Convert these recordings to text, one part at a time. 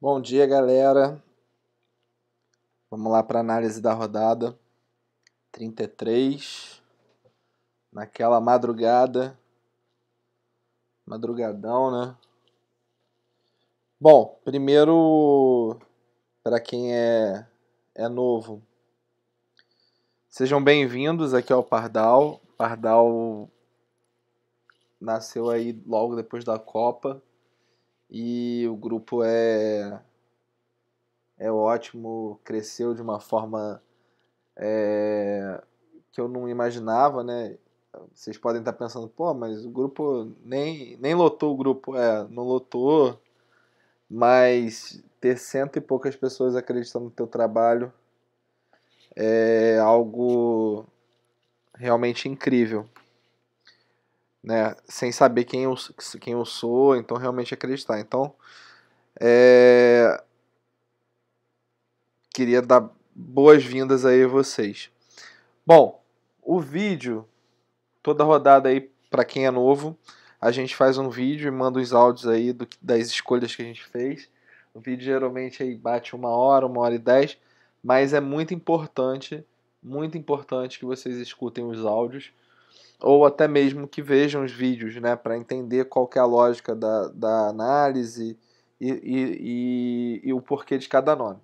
Bom dia, galera. Vamos lá para a análise da rodada 33. Naquela madrugadão, né? Bom, primeiro, para quem é novo, sejam bem-vindos aqui ao Pardal. Pardal nasceu aí logo depois da Copa e o grupo é ótimo, cresceu de uma forma que eu não imaginava, né? Vocês podem estar pensando, pô, mas o grupo nem lotou o grupo. Não lotou, mas ter cento e poucas pessoas acreditando no teu trabalho é algo realmente incrível, né? Sem saber quem eu sou, então realmente acreditar. Então, queria dar boas-vindas aí a vocês. Bom, o vídeo, toda rodada aí, para quem é novo, a gente faz um vídeo e manda os áudios aí das escolhas que a gente fez. O vídeo geralmente aí bate 1 hora e 10, mas é muito importante que vocês escutem os áudios, ou até mesmo que vejam os vídeos, né, para entender qual que é a lógica da análise e o porquê de cada nome.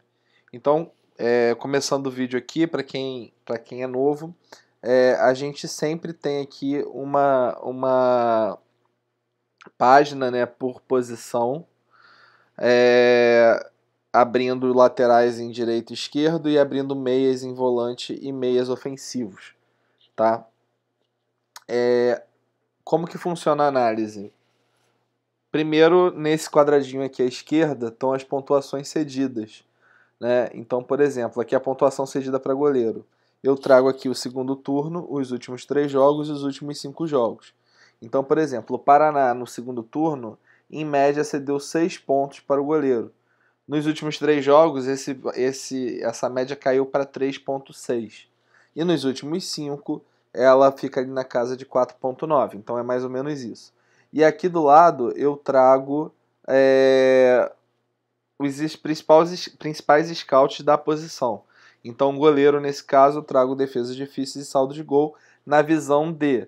Então, começando o vídeo aqui, para quem é novo, a gente sempre tem aqui uma página, né, por posição, abrindo laterais em direito e esquerdo e abrindo meias em volante e meias ofensivos, tá? Como que funciona a análise? Primeiro, nesse quadradinho aqui à esquerda, estão as pontuações cedidas, né? Então, por exemplo, aqui a pontuação cedida para goleiro. Eu trago aqui o segundo turno, os últimos 3 jogos e os últimos 5 jogos. Então, por exemplo, o Paraná no segundo turno, em média, cedeu 6 pontos para o goleiro. Nos últimos 3 jogos, essa média caiu para 3,6. E nos últimos 5, ela fica ali na casa de 4,9. Então é mais ou menos isso. E aqui do lado eu trago os principais scouts da posição. Então, goleiro, nesse caso, eu trago defesas difíceis e saldo de gol na visão de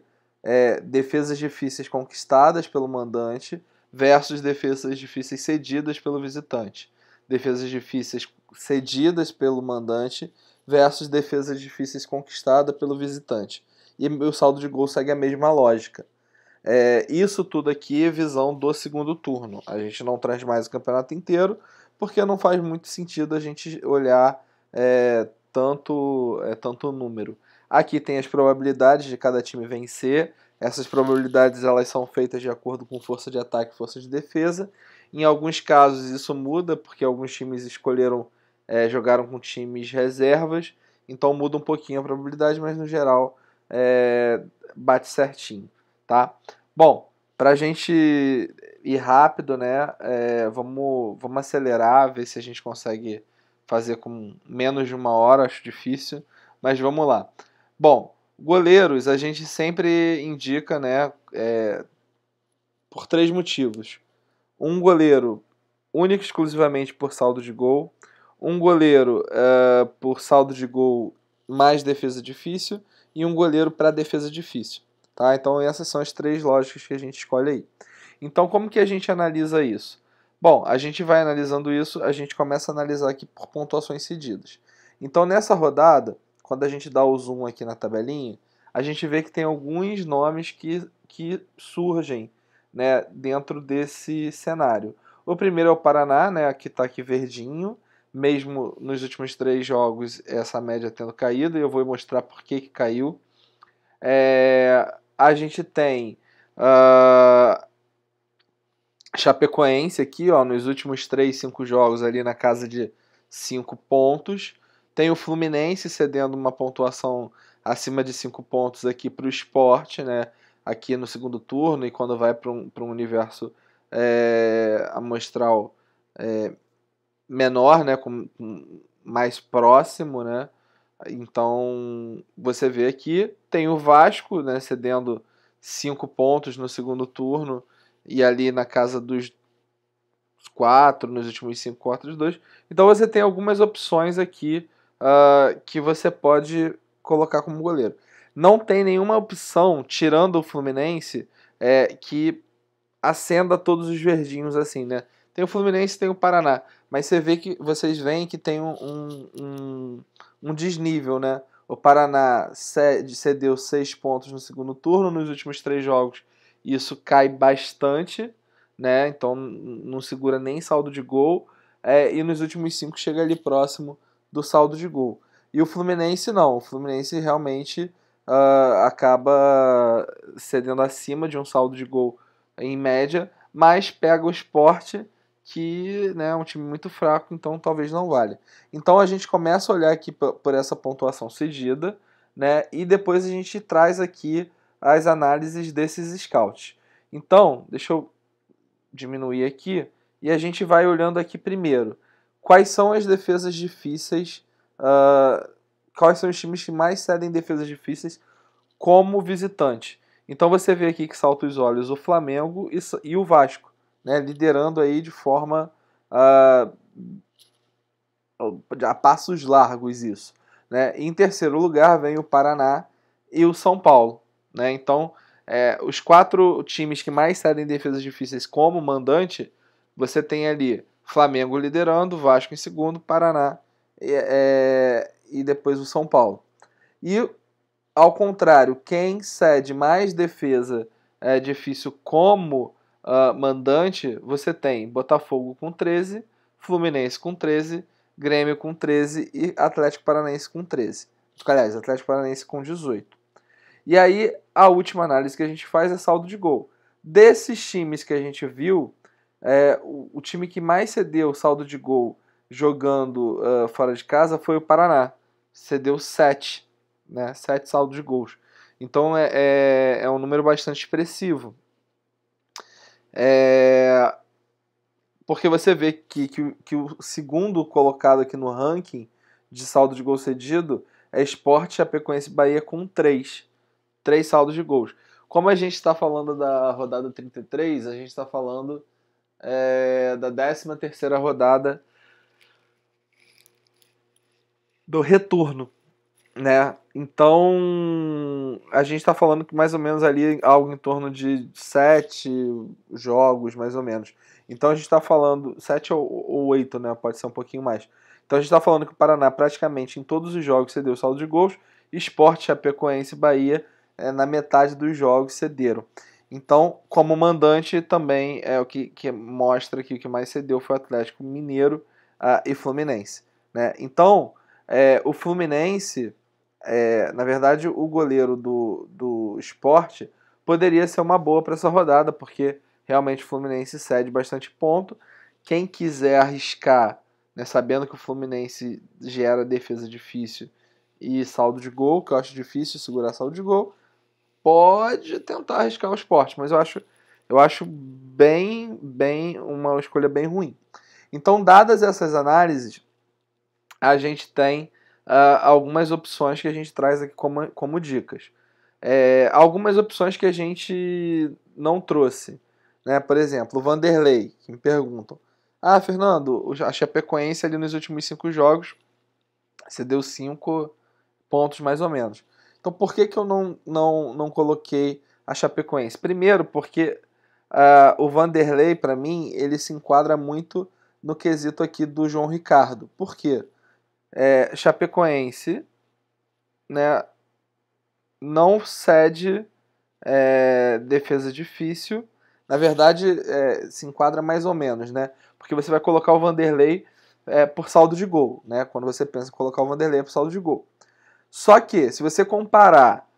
defesas difíceis conquistadas pelo mandante versus defesas difíceis cedidas pelo visitante. Defesas difíceis cedidas pelo mandante versus defesas difíceis conquistadas pelo visitante. E o saldo de gol segue a mesma lógica. Isso tudo aqui é visão do segundo turno. A gente não traz mais o campeonato inteiro, porque não faz muito sentido a gente olhar tanto número. Aqui tem as probabilidades de cada time vencer. Essas probabilidades elas são feitas de acordo com força de ataque e força de defesa. Em alguns casos isso muda, porque alguns times jogaram com times reservas, então muda um pouquinho a probabilidade, mas no geral bate certinho, tá? Bom, para a gente ir rápido, né? Vamos acelerar, ver se a gente consegue fazer com menos de 1 hora, acho difícil, mas vamos lá. Bom, goleiros a gente sempre indica, né? Por 3 motivos. Um goleiro único e exclusivamente por saldo de gol, um goleiro por saldo de gol mais defesa difícil e um goleiro para defesa difícil. Tá? Então essas são as 3 lógicas que a gente escolhe aí. Então como que a gente analisa isso? Bom, a gente vai analisando isso, a gente começa a analisar aqui por pontuações cedidas. Então nessa rodada, quando a gente dá o zoom aqui na tabelinha, a gente vê que tem alguns nomes que surgem, né, dentro desse cenário. O primeiro é o Paraná, né, que está aqui verdinho, mesmo nos últimos 3 jogos essa média tendo caído, e eu vou mostrar por que caiu. A gente tem Chapecoense aqui, ó, nos últimos 3, 5 jogos ali na casa de 5 pontos. Tem o Fluminense cedendo uma pontuação acima de 5 pontos aqui para o Sport, né, aqui no segundo turno, e quando vai para um universo amostral menor, né, mais próximo, né. Então você vê aqui tem o Vasco, né, cedendo 5 pontos no segundo turno e ali na casa dos 4, nos últimos 5, 4-2. Então você tem algumas opções aqui que você pode colocar como goleiro. Não tem nenhuma opção, tirando o Fluminense, que acenda todos os verdinhos assim, né? Tem o Fluminense, tem o Paraná, mas vocês veem que tem um desnível, né? O Paraná cedeu 6 pontos no segundo turno, nos últimos 3 jogos isso cai bastante, né? Então não segura nem saldo de gol, e nos últimos 5 chega ali próximo do saldo de gol. E o Fluminense não, o Fluminense realmente acaba cedendo acima de um saldo de gol em média, mas pega o Sport, que, né, é um time muito fraco, então talvez não valha. Então a gente começa a olhar aqui por essa pontuação cedida, né, e depois a gente traz aqui as análises desses scouts. Então, deixa eu diminuir aqui, e a gente vai olhando aqui primeiro. Quais são as defesas difíceis, quais são os times que mais cedem defesas difíceis como visitante? Então você vê aqui que salta os olhos o Flamengo e o Vasco, né, liderando aí de forma a passos largos isso, né? Em terceiro lugar vem o Paraná e o São Paulo, né? Então os 4 times que mais cedem defesas difíceis como mandante, você tem ali Flamengo liderando, Vasco em segundo, Paraná e depois o São Paulo. E ao contrário, quem cede mais defesa difícil como mandante, você tem Botafogo com 13, Fluminense com 13, Grêmio com 13 e Atlético Paranaense com 13. Aliás, Atlético Paranaense com 18. E aí, a última análise que a gente faz é saldo de gol. Desses times que a gente viu, o time que mais cedeu saldo de gol jogando fora de casa foi o Paraná. Cedeu 7. Né, 7 saldos de gols. Então é um número bastante expressivo. Porque você vê que o segundo colocado aqui no ranking de saldo de gol cedido é Sport, Chapecoense e Bahia com 3 saldos de gols. Como a gente está falando da rodada 33, a gente está falando da 13ª rodada do retorno, né? Então a gente está falando que mais ou menos ali algo em torno de 7 jogos, mais ou menos. Então a gente está falando 7 ou 8, né? Pode ser um pouquinho mais. Então a gente está falando que o Paraná praticamente em todos os jogos cedeu saldo de gols. Sport, Chapecoense e Bahia na metade dos jogos cederam. Então, como mandante também é o que mostra que o que mais cedeu foi o Atlético Mineiro e Fluminense, né? Então o Fluminense, na verdade, o goleiro do Sport poderia ser uma boa para essa rodada, porque realmente o Fluminense cede bastante ponto. Quem quiser arriscar, né, sabendo que o Fluminense gera defesa difícil e saldo de gol, que eu acho difícil segurar saldo de gol, pode tentar arriscar o Sport, mas eu acho bem uma escolha bem ruim. Então, dadas essas análises, a gente tem algumas opções que a gente traz aqui como dicas. Algumas opções que a gente não trouxe, né? Por exemplo, o Vanderlei, que me perguntam: Fernando, a Chapecoense ali nos últimos 5 jogos você deu 5 pontos mais ou menos. Então por que eu não coloquei a Chapecoense? Primeiro porque o Vanderlei, para mim, ele se enquadra muito no quesito aqui do João Ricardo. Por quê? Chapecoense, né, não cede defesa difícil. Na verdade, se enquadra mais ou menos, né? Porque você vai colocar o Vanderlei por saldo de gol, né? Quando você pensa em colocar o Vanderlei por saldo de gol. Só que, se você comparar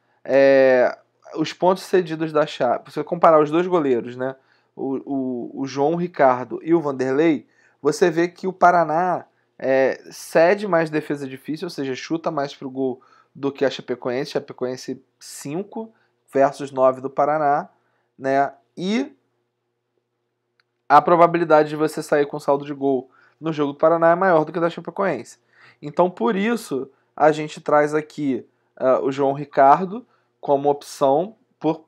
os pontos cedidos da Chape, se você comparar os dois goleiros, né? O João Ricardo e o Vanderlei, você vê que o Paraná cede mais defesa difícil, ou seja, chuta mais pro gol do que a Chapecoense. Chapecoense 5 versus 9 do Paraná, né? E a probabilidade de você sair com saldo de gol no jogo do Paraná é maior do que a da Chapecoense. Então, por isso, a gente traz aqui o João Ricardo como opção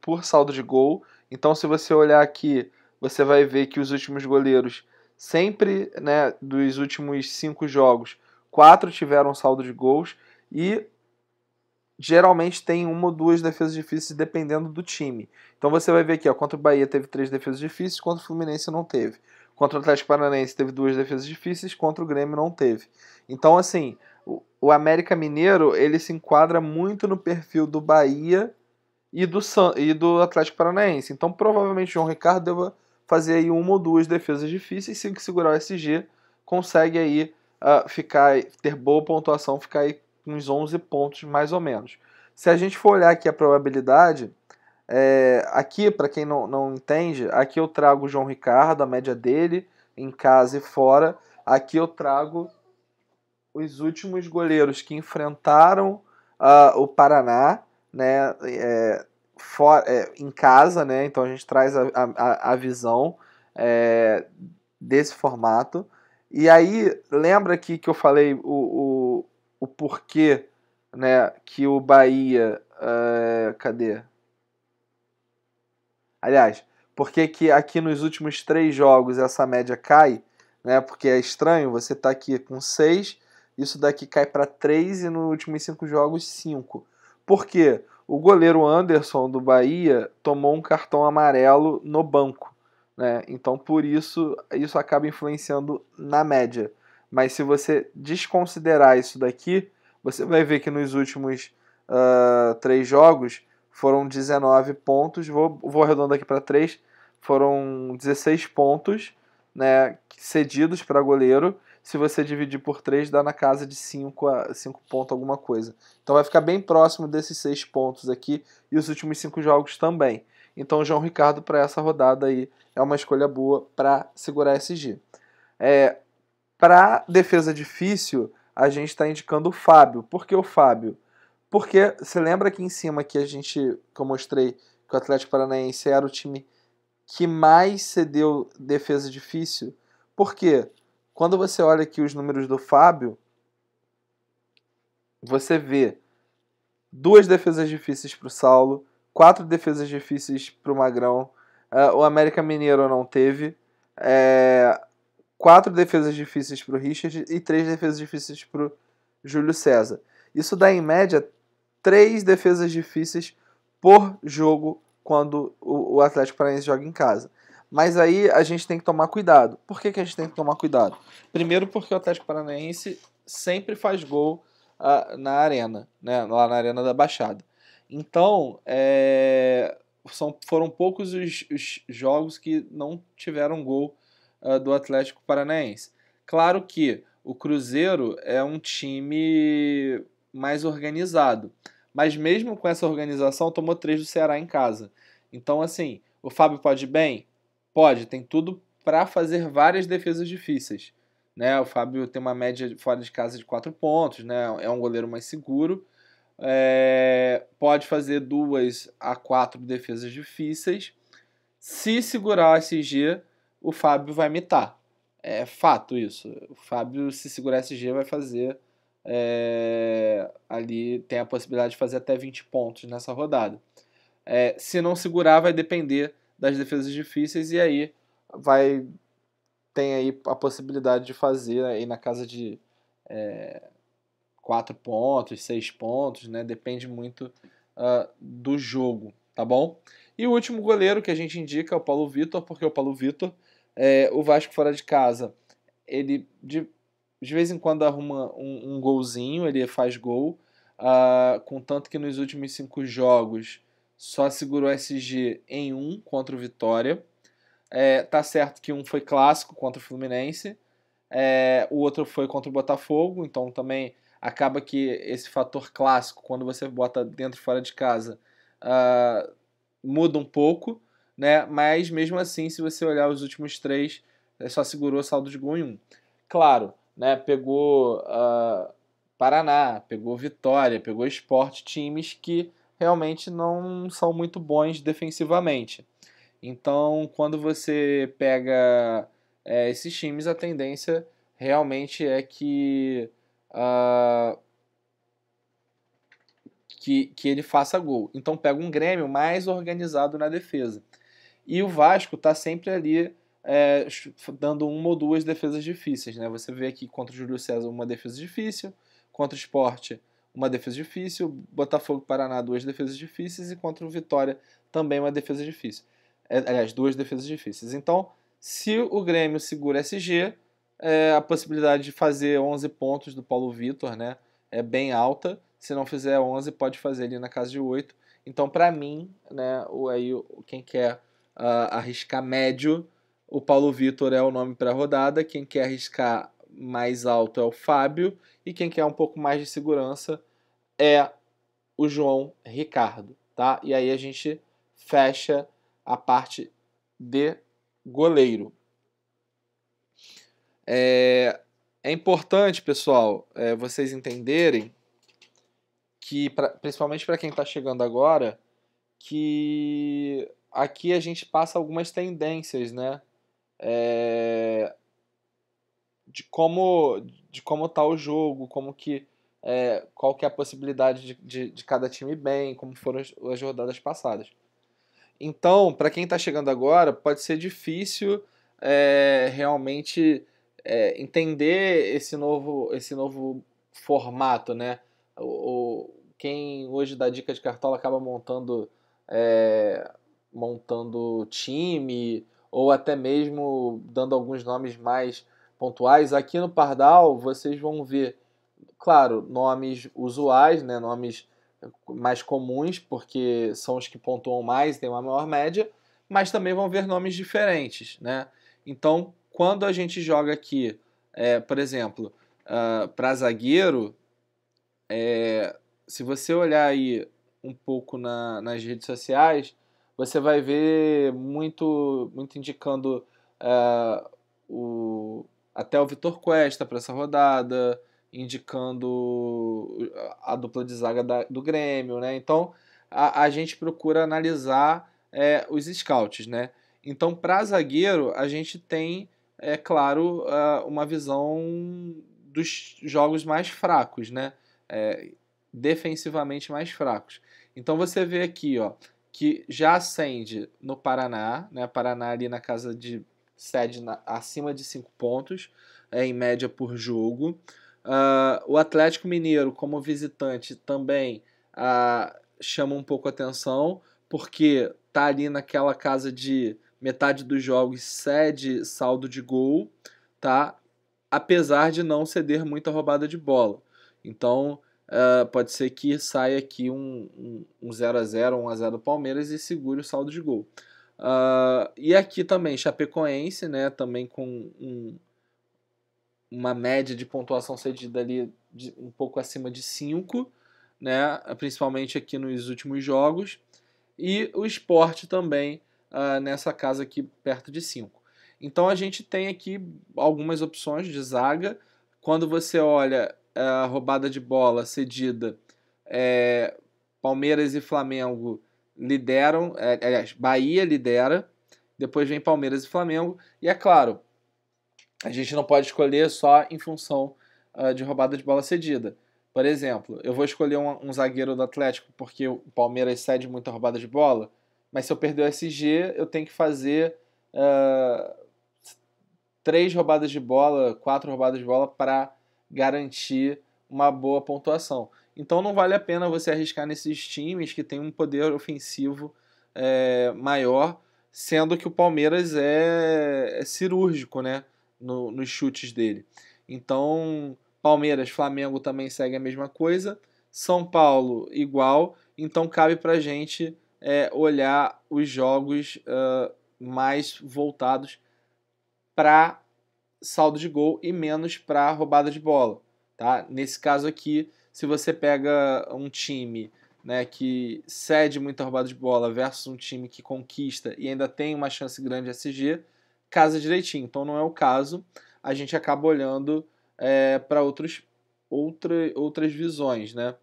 por saldo de gol. Então, se você olhar aqui, você vai ver que os últimos goleiros sempre, né, dos últimos 5 jogos, 4 tiveram saldo de gols e geralmente tem uma ou duas defesas difíceis dependendo do time. Então você vai ver aqui, ó, contra o Bahia teve 3 defesas difíceis, contra o Fluminense não teve. Contra o Atlético Paranaense teve 2 defesas difíceis, contra o Grêmio não teve. Então assim, o América Mineiro, ele se enquadra muito no perfil do Bahia e do Atlético Paranaense. Então provavelmente o João Ricardo deva fazer aí uma ou duas defesas difíceis, se segurar o SG, consegue aí ter boa pontuação, ficar aí uns 11 pontos mais ou menos. Se a gente for olhar aqui a probabilidade, aqui, para quem não entende, aqui eu trago o João Ricardo, a média dele, em casa e fora. Aqui eu trago os últimos goleiros que enfrentaram o Paraná, né, em casa, né, então a gente traz a visão desse formato. E aí, lembra aqui que eu falei o porquê, né, que o Bahia... cadê? Aliás, por que aqui nos últimos 3 jogos essa média cai? Né? Porque é estranho, você tá aqui com 6, isso daqui cai para 3 e nos últimos 5 jogos 5. Por quê? O goleiro Anderson do Bahia tomou um cartão amarelo no banco. Né? Então por isso acaba influenciando na média. Mas se você desconsiderar isso daqui, você vai ver que nos últimos 3 jogos foram 19 pontos, vou arredondar aqui para 3, foram 16 pontos, né, cedidos para goleiro. Se você dividir por 3, dá na casa de 5 pontos alguma coisa. Então vai ficar bem próximo desses 6 pontos aqui, e os últimos 5 jogos também. Então o João Ricardo para essa rodada aí é uma escolha boa para segurar SG. Para defesa difícil, a gente está indicando o Fábio. Por que o Fábio? Porque você lembra aqui em cima que eu mostrei que o Atlético Paranaense era o time que mais cedeu defesa difícil? Por quê? Quando você olha aqui os números do Fábio, você vê 2 defesas difíceis para o Saulo, 4 defesas difíceis para o Magrão, o América Mineiro não teve, 4 defesas difíceis para o Richard e 3 defesas difíceis para o Júlio César. Isso dá em média 3 defesas difíceis por jogo quando o Atlético Paranaense joga em casa. Mas aí a gente tem que tomar cuidado. Por que a gente tem que tomar cuidado? Primeiro porque o Atlético Paranaense sempre faz gol na arena, né? Lá na Arena da Baixada. Então, foram poucos os jogos que não tiveram gol do Atlético Paranaense. Claro que o Cruzeiro é um time mais organizado, mas mesmo com essa organização tomou 3 do Ceará em casa. Então assim, o Fábio pode ir bem? Pode, tem tudo para fazer várias defesas difíceis. Né? O Fábio tem uma média fora de casa de 4 pontos, né? É um goleiro mais seguro. Pode fazer 2 a 4 defesas difíceis. Se segurar a SG, o Fábio vai mitar. É fato isso. O Fábio, se segurar a SG, vai fazer ali, tem a possibilidade de fazer até 20 pontos nessa rodada. Se não segurar, vai depender das defesas difíceis e aí tem aí a possibilidade de fazer aí na casa de 4 pontos, 6 pontos, né? Depende muito do jogo, tá bom? E o último goleiro que a gente indica é o Paulo Vitor, porque o Paulo Vitor, o Vasco fora de casa, ele de vez em quando arruma um golzinho, ele faz gol, contanto que nos últimos 5 jogos só segurou SG em 1 contra o Vitória. Tá certo que um foi clássico contra o Fluminense, o outro foi contra o Botafogo, então também acaba que esse fator clássico, quando você bota dentro e fora de casa, muda um pouco, né? Mas mesmo assim, se você olhar os últimos 3, só segurou saldo de gol em 1. Claro, né? Pegou Paraná, pegou Vitória, pegou Sport, times que realmente não são muito bons defensivamente. Então, quando você pega esses times, a tendência realmente é que ele faça gol. Então, pega um Grêmio mais organizado na defesa. E o Vasco está sempre ali dando uma ou duas defesas difíceis, né? Você vê aqui contra o Júlio César uma defesa difícil, contra o Sport uma defesa difícil, Botafogo e Paraná duas defesas difíceis e contra o Vitória também uma defesa difícil. Aliás, duas defesas difíceis. Então, se o Grêmio segura SG, a possibilidade de fazer 11 pontos do Paulo Vitor, né, é bem alta. Se não fizer 11, pode fazer ali na casa de 8. Então, para mim, né, quem quer arriscar médio, o Paulo Vitor é o nome para a rodada. Quem quer arriscar mais alto é o Fábio. E quem quer um pouco mais de segurança é o João Ricardo. Tá? E aí a gente fecha a parte de goleiro. É importante, pessoal, vocês entenderem que, principalmente para quem está chegando agora, que aqui a gente passa algumas tendências, né? De como tá o jogo, qual que é a possibilidade de cada time bem, como foram as rodadas passadas. Então, para quem está chegando agora, pode ser difícil realmente entender esse novo formato, né? Quem hoje dá dica de cartola acaba montando time ou até mesmo dando alguns nomes mais pontuais. Aqui no Pardal vocês vão ver, claro, nomes usuais, né? Nomes mais comuns, porque são os que pontuam mais, tem uma maior média, mas também vão ver nomes diferentes, né? Então, quando a gente joga aqui, por exemplo, para zagueiro, se você olhar aí um pouco nas redes sociais, você vai ver muito indicando até o Vitor Cuesta para essa rodada, indicando a dupla de zaga do Grêmio, né? Então a gente procura analisar os scouts, né? Então, para zagueiro, a gente tem, claro, uma visão dos jogos mais fracos, né? Defensivamente mais fracos. Então você vê aqui, ó, que já acende no Paraná, né? Paraná ali na casa de cede acima de 5 pontos, em média por jogo. O Atlético Mineiro, como visitante, também chama um pouco a atenção, porque tá ali naquela casa de metade dos jogos cede saldo de gol, tá? Apesar de não ceder muita roubada de bola. Então, pode ser que saia aqui um 0x0, 1x0 do Palmeiras e segure o saldo de gol. E aqui também, Chapecoense, né, também com uma média de pontuação cedida ali um pouco acima de 5, né, principalmente aqui nos últimos jogos. E o Sport também nessa casa aqui perto de 5. Então a gente tem aqui algumas opções de zaga. Quando você olha a roubada de bola cedida, Palmeiras e Flamengo lideram, aliás, Bahia lidera, depois vem Palmeiras e Flamengo, e é claro, a gente não pode escolher só em função de roubada de bola cedida. Por exemplo, eu vou escolher um zagueiro do Atlético porque o Palmeiras cede muita roubada de bola, mas se eu perder o SG, eu tenho que fazer 3 roubadas de bola, 4 roubadas de bola para garantir uma boa pontuação. Então não vale a pena você arriscar nesses times que tem um poder ofensivo maior, sendo que o Palmeiras é cirúrgico, né, nos chutes dele. Então, Palmeiras, Flamengo também segue a mesma coisa, São Paulo igual, então cabe para a gente olhar os jogos mais voltados para saldo de gol e menos para roubada de bola. Tá? Nesse caso aqui, se você pega um time, né, que cede muita roubada de bola versus um time que conquista e ainda tem uma chance grande de SG, casa direitinho. Então não é o caso, a gente acaba olhando para outras visões. Né?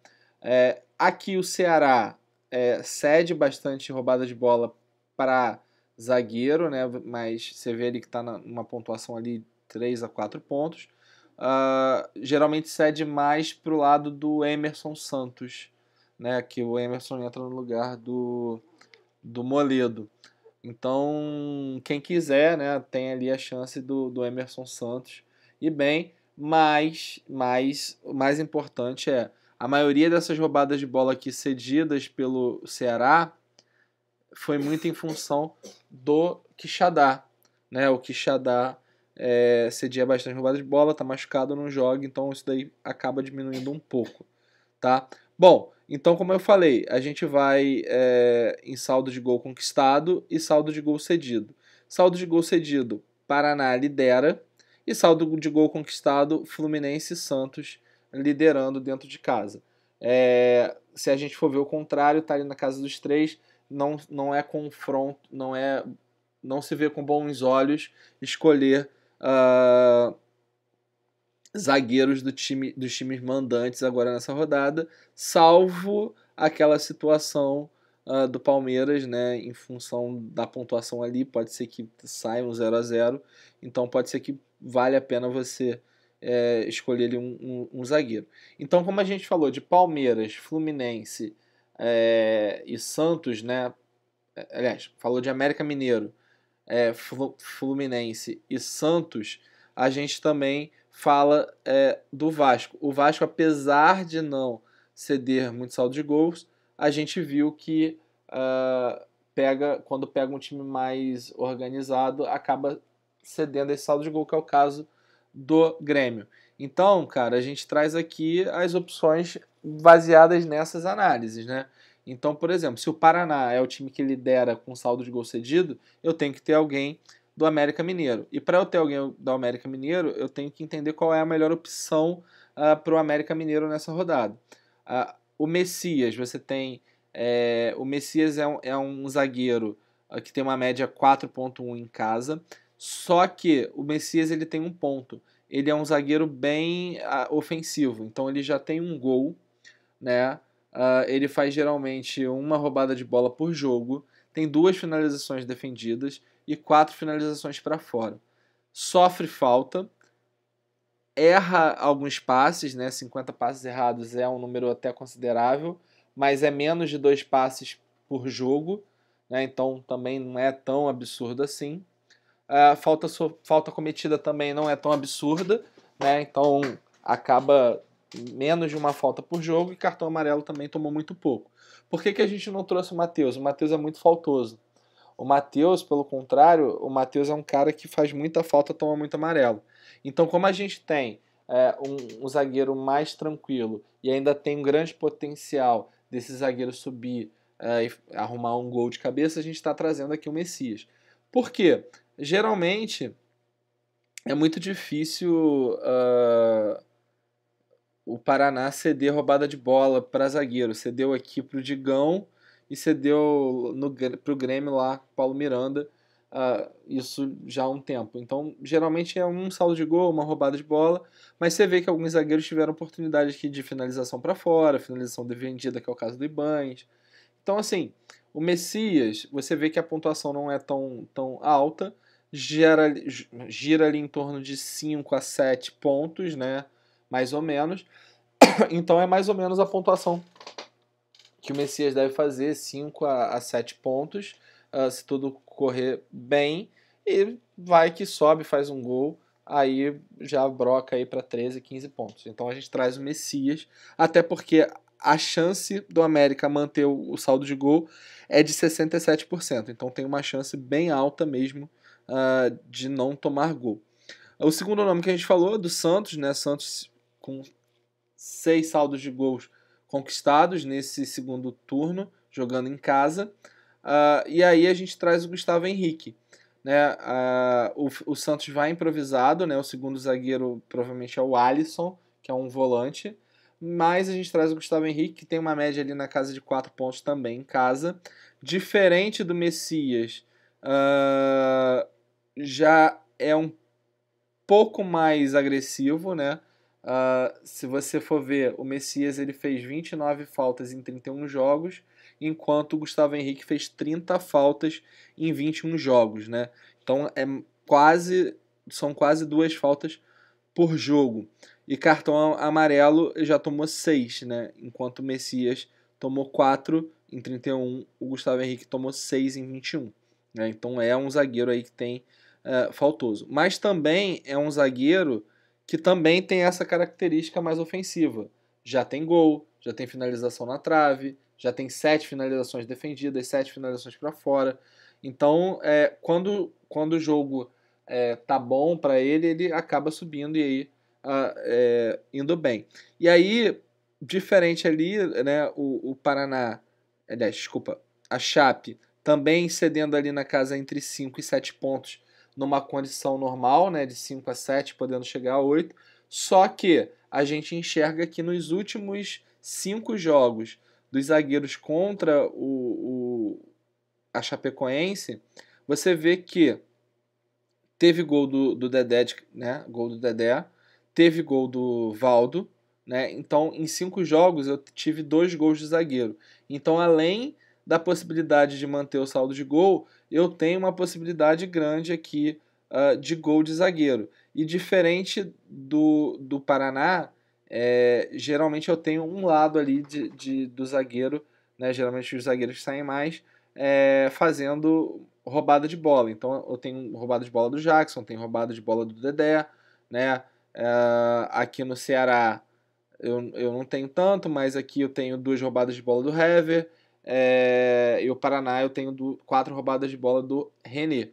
Aqui o Ceará cede bastante roubada de bola para zagueiro, né? Mas você vê ele que está numa pontuação ali 3 a 4 pontos. Geralmente cede mais para o lado do Emerson Santos, né? Que o Emerson entra no lugar do Moledo. Então, quem quiser, né, tem ali a chance do Emerson Santos ir bem, mas o mais importante é a maioria dessas roubadas de bola aqui cedidas pelo Ceará foi muito em função do Quixadá, né? O Quixadá cedia bastante roubada de bola, tá machucado, não joga, então isso daí acaba diminuindo um pouco, tá? Bom, então como eu falei, a gente vai em saldo de gol conquistado e saldo de gol cedido. Saldo de gol cedido, Paraná lidera, e saldo de gol conquistado, Fluminense e Santos liderando dentro de casa. Se a gente for ver o contrário, tá ali na casa dos três, não é confronto, não se vê com bons olhos escolher zagueiros dos times mandantes agora nessa rodada, salvo aquela situação do Palmeiras, né, em função da pontuação ali, pode ser que saia um 0-0, então pode ser que vale a pena você escolher ali um zagueiro. Então, como a gente falou de Palmeiras, Fluminense e Santos, né, aliás, falou de América Mineiro, Fluminense e Santos, a gente também fala do Vasco. O Vasco, apesar de não ceder muito saldo de gols, a gente viu que quando pega um time mais organizado, acaba cedendo esse saldo de gol, que é o caso do Grêmio. Então, cara, a gente traz aqui as opções baseadas nessas análises, né? Então, por exemplo, se o Paraná é o time que lidera com saldo de gol cedido, eu tenho que ter alguém do América Mineiro. E para eu ter alguém do América Mineiro, eu tenho que entender qual é a melhor opção para o América Mineiro nessa rodada. O Messias, você tem. O Messias é um zagueiro que tem uma média 4,1 em casa. Só que o Messias ele tem um ponto. Ele é um zagueiro bem ofensivo. Então ele já tem um gol, né? Ele faz geralmente uma roubada de bola por jogo, tem 2 finalizações defendidas e 4 finalizações para fora. Sofre falta, erra alguns passes, né? 50 passes errados é um número até considerável, mas é menos de 2 passes por jogo, né? Então também não é tão absurdo assim. A falta cometida também não é tão absurda, né? Então acaba menos de uma falta por jogo, e cartão amarelo também tomou muito pouco. Por que a gente não trouxe o Matheus? O Matheus é muito faltoso. O Matheus, pelo contrário, o Matheus é um cara que faz muita falta, toma muito amarelo. Então, como a gente tem um zagueiro mais tranquilo e ainda tem um grande potencial desse zagueiro subir e arrumar um gol de cabeça, a gente está trazendo aqui o Messias. Por quê? Geralmente é muito difícil o Paraná ceder roubada de bola para zagueiro. Cedeu aqui para o Digão e cedeu para o Grêmio lá, Paulo Miranda, isso já há um tempo. Então, geralmente é um saldo de gol, uma roubada de bola, mas você vê que alguns zagueiros tiveram oportunidade aqui de finalização para fora, finalização defendida, que é o caso do Ibanes. Então, assim, o Messias, você vê que a pontuação não é tão alta, gira ali em torno de 5 a 7 pontos, né? Mais ou menos. Então é mais ou menos a pontuação que o Messias deve fazer, 5 a 7 pontos, se tudo correr bem, e vai que sobe, faz um gol, aí já broca aí para 13, 15 pontos. Então a gente traz o Messias, até porque a chance do América manter o saldo de gol é de 67%, então tem uma chance bem alta mesmo de não tomar gol. O segundo nome que a gente falou, do Santos, né? Santos com 6 saldos de gols conquistados nesse segundo turno, jogando em casa. E aí a gente traz o Gustavo Henrique. Né? O Santos vai improvisado, né? O segundo zagueiro provavelmente é o Alisson, que é um volante. Mas a gente traz o Gustavo Henrique, que tem uma média ali na casa de 4 pontos também em casa. Diferente do Messias, já é um pouco mais agressivo, né? Se você for ver, o Messias ele fez 29 faltas em 31 jogos, enquanto o Gustavo Henrique fez 30 faltas em 21 jogos, né? Então são quase 2 faltas por jogo. E cartão amarelo já tomou 6, né? Enquanto o Messias tomou 4 em 31, o Gustavo Henrique tomou 6 em 21. né? Então é um zagueiro aí que tem faltoso. Mas também é um zagueiro que também tem essa característica mais ofensiva. Já tem gol, já tem finalização na trave, já tem 7 finalizações defendidas, 7 finalizações para fora. Então, quando o jogo tá bom para ele, ele acaba subindo e aí indo bem. E aí, diferente ali, né, o Paraná, aliás, desculpa, a Chape também cedendo ali na casa entre 5 e 7 pontos numa condição normal, né, de 5 a 7, podendo chegar a 8. Só que a gente enxerga que nos últimos 5 jogos dos zagueiros contra a Chapecoense, você vê que teve gol do Dedé, né, gol do Dedé, teve gol do Valdo, né? Então, em 5 jogos eu tive 2 gols de zagueiro. Então, além da possibilidade de manter o saldo de gol, eu tenho uma possibilidade grande aqui de gol de zagueiro. E diferente do Paraná, geralmente eu tenho um lado ali do zagueiro, né? Geralmente os zagueiros saem mais fazendo roubada de bola. Então eu tenho roubada de bola do Jackson, tenho roubada de bola do Dedé, né? Aqui no Ceará eu não tenho tanto, mas aqui eu tenho 2 roubadas de bola do Hever. E o Paraná eu tenho 4 roubadas de bola do René.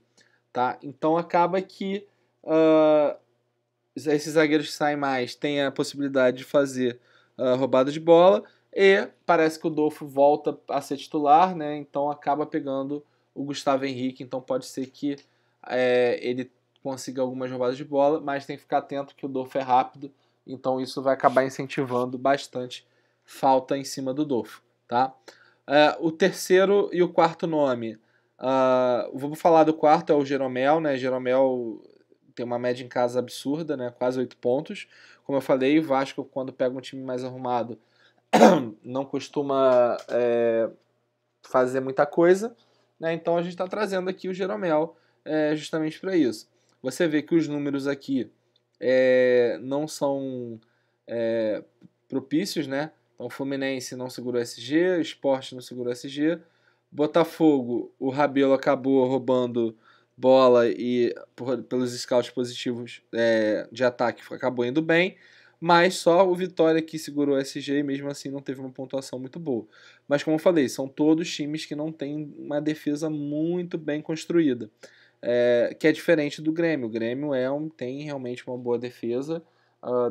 Tá? Então acaba que esses zagueiros que saem mais têm a possibilidade de fazer roubada de bola e parece que o Dolfo volta a ser titular, né? Então acaba pegando o Gustavo Henrique. Então pode ser que ele consiga algumas roubadas de bola, mas tem que ficar atento que o Dolfo é rápido, então isso vai acabar incentivando bastante falta em cima do Dolfo, tá? O terceiro e o quarto nome, vamos falar do quarto, é o Jeromel, né? Jeromel tem uma média em casa absurda, né? Quase 8 pontos. Como eu falei, o Vasco, quando pega um time mais arrumado, não costuma fazer muita coisa, né? Então a gente está trazendo aqui o Jeromel justamente para isso. Você vê que os números aqui não são propícios, né? Então o Fluminense não segurou SG, o Sport não segurou SG, Botafogo, o Rabelo acabou roubando bola e pelos scouts positivos de ataque acabou indo bem, mas só o Vitória que segurou o SG e mesmo assim não teve uma pontuação muito boa. Mas como eu falei, são todos times que não têm uma defesa muito bem construída, que é diferente do Grêmio. O Grêmio tem realmente uma boa defesa,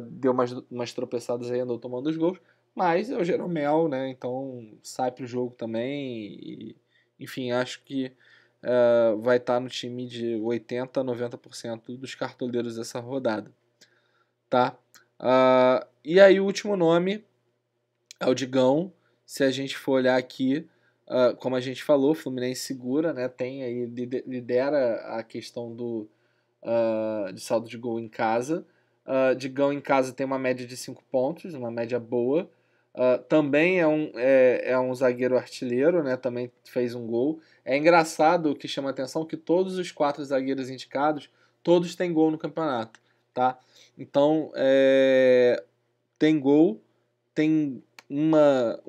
deu umas tropeçadas aí, andou tomando os gols, mas é o Jeromel, né? Então sai pro jogo também. Enfim, acho que vai estar no time de 80 a 90% dos cartoleiros dessa rodada, tá? E aí o último nome é o Digão. Se a gente for olhar aqui, como a gente falou, o Fluminense segura, né? Tem aí, lidera a questão de saldo de gol em casa. Digão em casa tem uma média de 5 pontos, uma média boa. Também é um zagueiro artilheiro, né? Também fez um gol. É engraçado, o que chama a atenção, que todos os 4 zagueiros indicados, todos têm gol no campeonato, tá? Então, tem gol, tem uma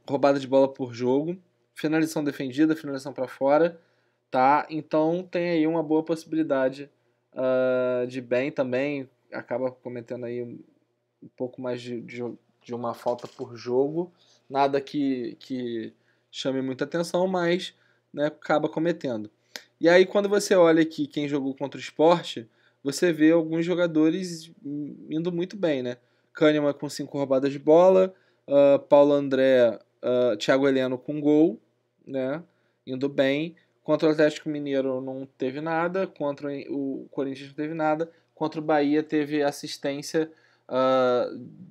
roubada de bola por jogo, finalização defendida, finalização para fora, tá? Então tem aí uma boa possibilidade de bem também, acaba cometendo aí um pouco mais de uma falta por jogo, nada que chame muita atenção, mas né, acaba cometendo. E aí quando você olha aqui quem jogou contra o Sport, você vê alguns jogadores indo muito bem, né? Kahneman com 5 roubadas de bola, Paulo André, Thiago Heleno com gol, né? Indo bem. Contra o Atlético Mineiro não teve nada, contra o Corinthians não teve nada, contra o Bahia teve assistência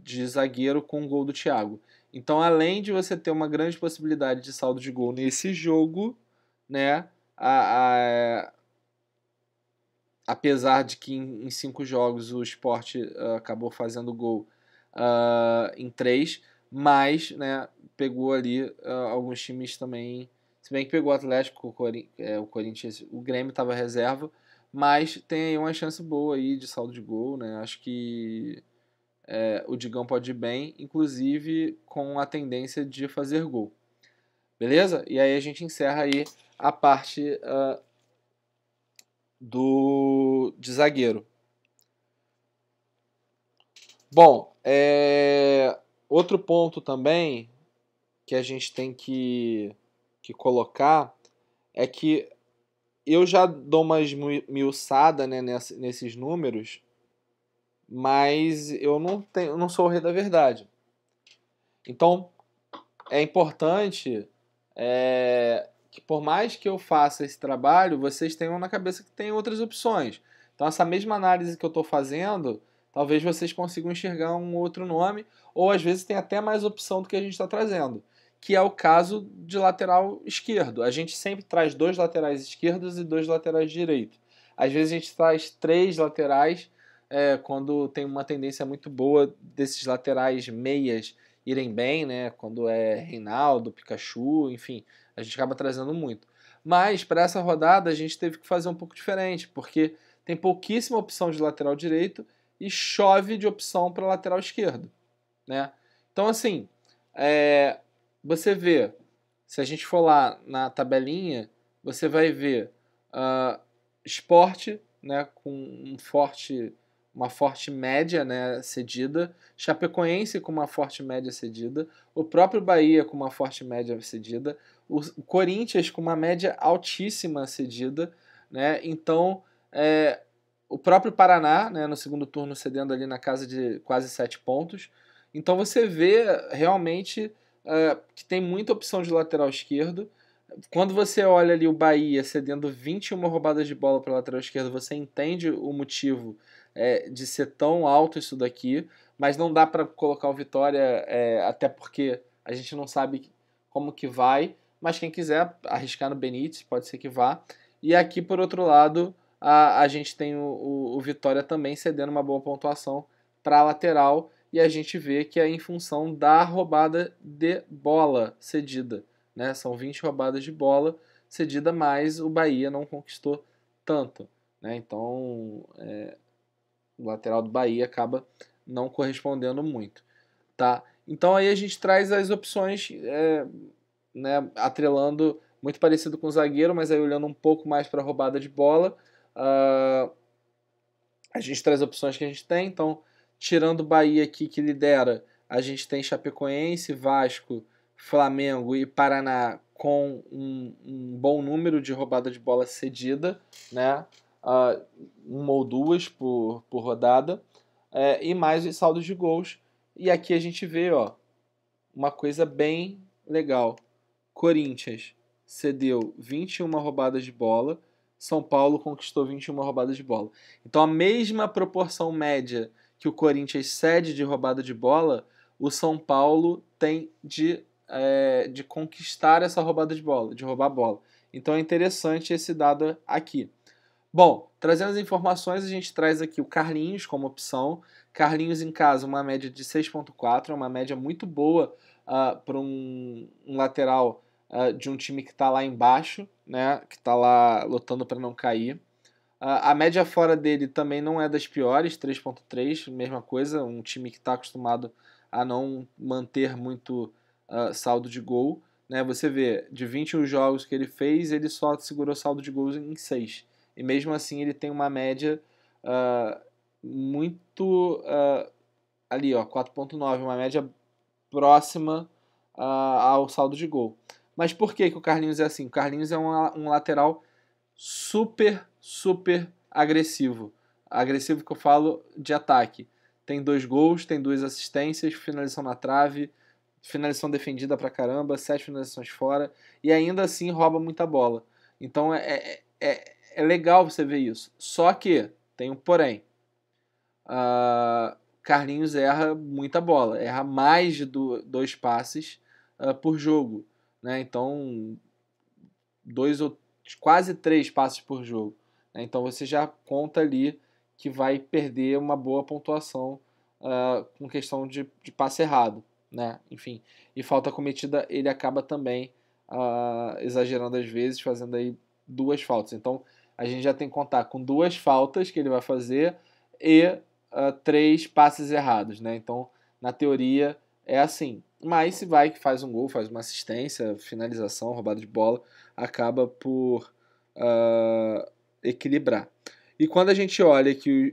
de zagueiro com o gol do Thiago. Então, além de você ter uma grande possibilidade de saldo de gol nesse jogo, né? Apesar de que em 5 jogos o Sport acabou fazendo gol em 3, mas né, pegou ali alguns times também. Se bem que pegou o Atlético, o Corinthians, o Grêmio estava reserva, mas tem aí uma chance boa aí de saldo de gol, né? Acho que o Digão pode ir bem, inclusive com a tendência de fazer gol. Beleza? E aí a gente encerra aí a parte de zagueiro. Bom, outro ponto também que a gente tem que colocar é que eu já dou uma esmiuçada, né, nesses números, mas eu não sou o rei da verdade. Então, é importante que por mais que eu faça esse trabalho, vocês tenham na cabeça que tem outras opções. Então, essa mesma análise que eu estou fazendo, talvez vocês consigam enxergar um outro nome, ou às vezes tem até mais opção do que a gente está trazendo, que é o caso de lateral esquerdo. A gente sempre traz 2 laterais esquerdos e 2 laterais direitos. Às vezes a gente traz 3 laterais quando tem uma tendência muito boa desses laterais meias irem bem, né? Quando é Reinaldo, Pikachu, enfim, a gente acaba trazendo muito. Mas para essa rodada a gente teve que fazer um pouco diferente, porque tem pouquíssima opção de lateral direito e chove de opção para lateral esquerdo, né? Então assim, você vê, se a gente for lá na tabelinha, você vai ver Sport, né, com uma forte média, né, cedida, Chapecoense com uma forte média cedida, o próprio Bahia com uma forte média cedida, o Corinthians com uma média altíssima cedida, né? Então, o próprio Paraná, né, no segundo turno cedendo ali na casa de quase 7 pontos. Então você vê realmente que tem muita opção de lateral esquerdo. Quando você olha ali o Bahia cedendo 21 roubadas de bola para a lateral esquerda, você entende o motivo de ser tão alto isso daqui, mas não dá para colocar o Vitória, até porque a gente não sabe como que vai, mas quem quiser arriscar no Benítez, pode ser que vá. E aqui, por outro lado, a gente tem o Vitória também cedendo uma boa pontuação para a lateral, e a gente vê que é em função da roubada de bola cedida, né? São 20 roubadas de bola cedida, mas o Bahia não conquistou tanto, né? Então, o lateral do Bahia acaba não correspondendo muito, tá? Então aí a gente traz as opções, né, atrelando muito parecido com o zagueiro, mas aí olhando um pouco mais para a roubada de bola, a gente traz opções que a gente tem. Então, tirando o Bahia aqui que lidera, a gente tem Chapecoense, Vasco, Flamengo e Paraná com um bom número de roubada de bola cedida, né? Uma ou duas por rodada, e mais os saldos de gols. E aqui a gente vê, ó, uma coisa bem legal. Corinthians cedeu 21 roubadas de bola, São Paulo conquistou 21 roubadas de bola. Então a mesma proporção média que o Corinthians cede de roubada de bola, o São Paulo tem de conquistar essa roubada de bola, de roubar a bola. Então é interessante esse dado aqui. Bom, trazendo as informações, a gente traz aqui o Carlinhos como opção. Carlinhos em casa, uma média de 6,4, é uma média muito boa para um lateral de um time que está lá embaixo, né, que está lá lutando para não cair. A média fora dele também não é das piores, 3,3, mesma coisa, um time que está acostumado a não manter muito saldo de gol. Né? Você vê, de 21 jogos que ele fez, ele só segurou saldo de gols em 6. E mesmo assim ele tem uma média muito ali, ó, 4,9, uma média próxima ao saldo de gol. Mas por que o Carlinhos é assim? O Carlinhos é um lateral super, super agressivo. Agressivo que eu falo de ataque. Tem 2 gols, tem 2 assistências, finalização na trave, finalização defendida pra caramba, 7 finalizações fora, e ainda assim rouba muita bola. Então é legal você ver isso. Só que tem um porém. Carlinhos erra muita bola, erra mais de 2 passes por jogo. Né? Então, 2 ou quase 3 passes por jogo. Né? Então você já conta ali que vai perder uma boa pontuação com questão de passe errado. Né? Enfim, e falta cometida ele acaba também exagerando às vezes, fazendo aí 2 faltas. Então a gente já tem que contar com 2 faltas que ele vai fazer e 3 passes errados. Né? Então, na teoria, é assim. mas se vai que faz um gol, faz uma assistência, finalização, roubada de bola, acaba por equilibrar. E quando a gente olha que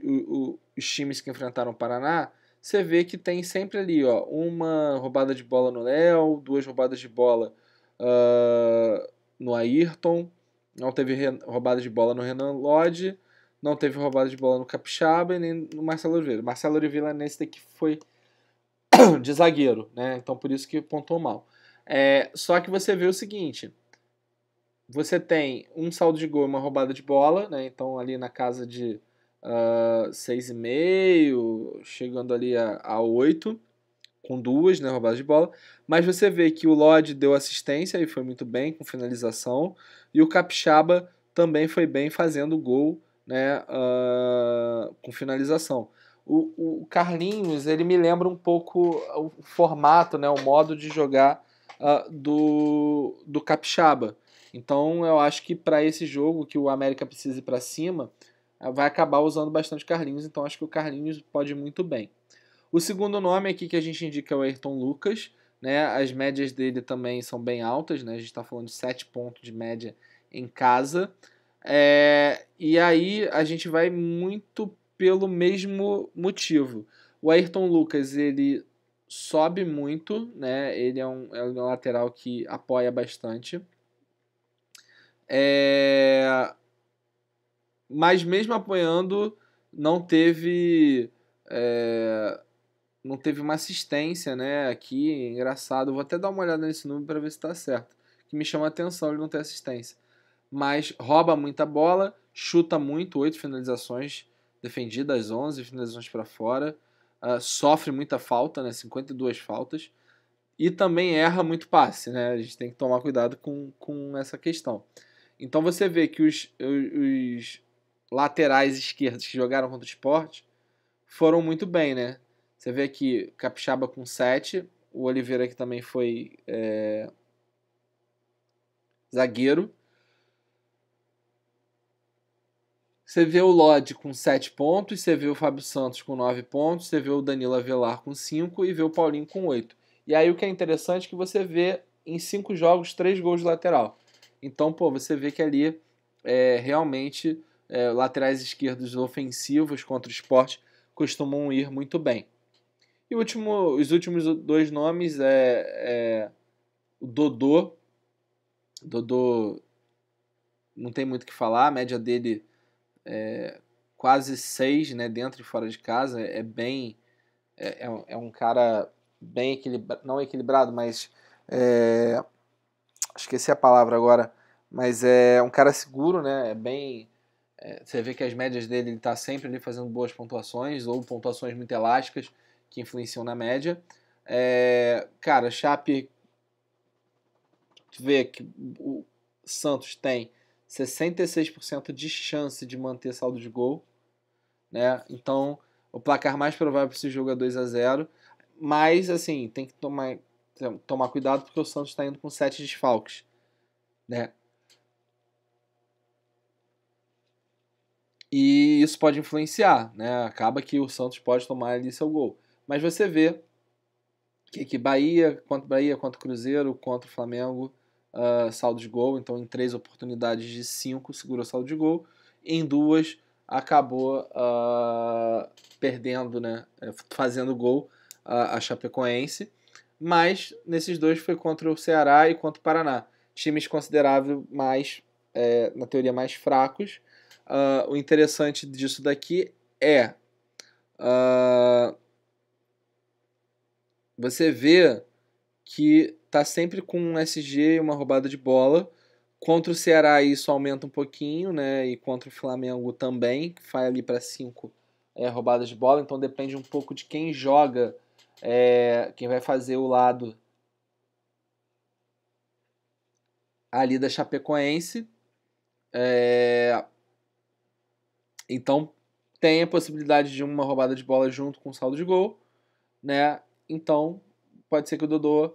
os times que enfrentaram o Paraná, você vê que tem sempre ali, ó, uma roubada de bola no Léo, 2 roubadas de bola no Ayrton, não teve roubada de bola no Renan Lodge, não teve roubada de bola no Capixaba e nem no Marcelo Oliveira. Marcelo Oliveira nesse daqui foi de zagueiro, né? Então por isso que pontuou mal. Só que você vê o seguinte, você tem um saldo de gol e uma roubada de bola, né? Então ali na casa de 6,5, chegando ali a 8, com 2, né, roubadas de bola. Mas você vê que o Lodge deu assistência e foi muito bem com finalização. E o Capixaba também foi bem fazendo gol, né, com finalização. O Carlinhos, ele me lembra um pouco o formato, né, o modo de jogar do Capixaba. Então eu acho que para esse jogo que o América precisa ir para cima, vai acabar usando bastante o Carlinhos. Então acho que o Carlinhos pode ir muito bem. O segundo nome aqui que a gente indica é o Ayrton Lucas, né? As médias dele também são bem altas, né? A gente está falando de 7 pontos de média em casa. E aí a gente vai muito pelo mesmo motivo. O Ayrton Lucas, ele sobe muito, né? Ele é um lateral que apoia bastante. Mas mesmo apoiando, não teve... não teve uma assistência, né? Aqui, engraçado. Vou até dar uma olhada nesse número para ver se está certo. Que me chama a atenção ele não ter assistência. Mas rouba muita bola, chuta muito, 8 finalizações defendidas, 11 finalizações para fora. Sofre muita falta, né? 52 faltas. E também erra muito passe, né? A gente tem que tomar cuidado com essa questão. Então você vê que os laterais esquerdos que jogaram contra o Sport foram muito bem, né? Você vê aqui Capixaba com 7, o Oliveira que também foi zagueiro. Você vê o Lodge com 7 pontos, você vê o Fábio Santos com 9 pontos, você vê o Danilo Avelar com 5 e vê o Paulinho com 8. E aí o que é interessante é que você vê em 5 jogos 3 gols de lateral. Então, pô, você vê que ali realmente laterais esquerdos ofensivos contra o Sport costumam ir muito bem. E os últimos 2 nomes o Dodô. Dodô não tem muito o que falar, a média dele é quase 6, né, dentro e fora de casa. É um cara bem equilibrado, não equilibrado, mas esqueci a palavra agora, mas é um cara seguro, né, você vê que as médias dele, ele está sempre ali fazendo boas pontuações, ou pontuações muito elásticas, que influenciam na média. Cara, Chape vê que o Santos tem 66% de chance de manter saldo de gol, né? Então, o placar mais provável para esse jogo é 2-0, mas assim, tem que tomar cuidado porque o Santos está indo com 7 desfalques, né? E isso pode influenciar, né? Acaba que o Santos pode tomar ali seu gol. Mas você vê que Bahia, contra Cruzeiro, contra o Flamengo, saldo de gol. Então, em 3 oportunidades de 5, segurou saldo de gol. Em 2, acabou perdendo, né? Fazendo gol a Chapecoense. Mas, nesses 2, foi contra o Ceará e contra o Paraná. Times consideráveis mais, na teoria, mais fracos. O interessante disso daqui é... você vê que tá sempre com um SG e uma roubada de bola. Contra o Ceará isso aumenta um pouquinho, né? E contra o Flamengo também, que vai ali para 5 roubadas de bola. Então depende um pouco de quem joga, quem vai fazer o lado ali da Chapecoense. Então tem a possibilidade de uma roubada de bola junto com o saldo de gol, né? Então pode ser que o Dodô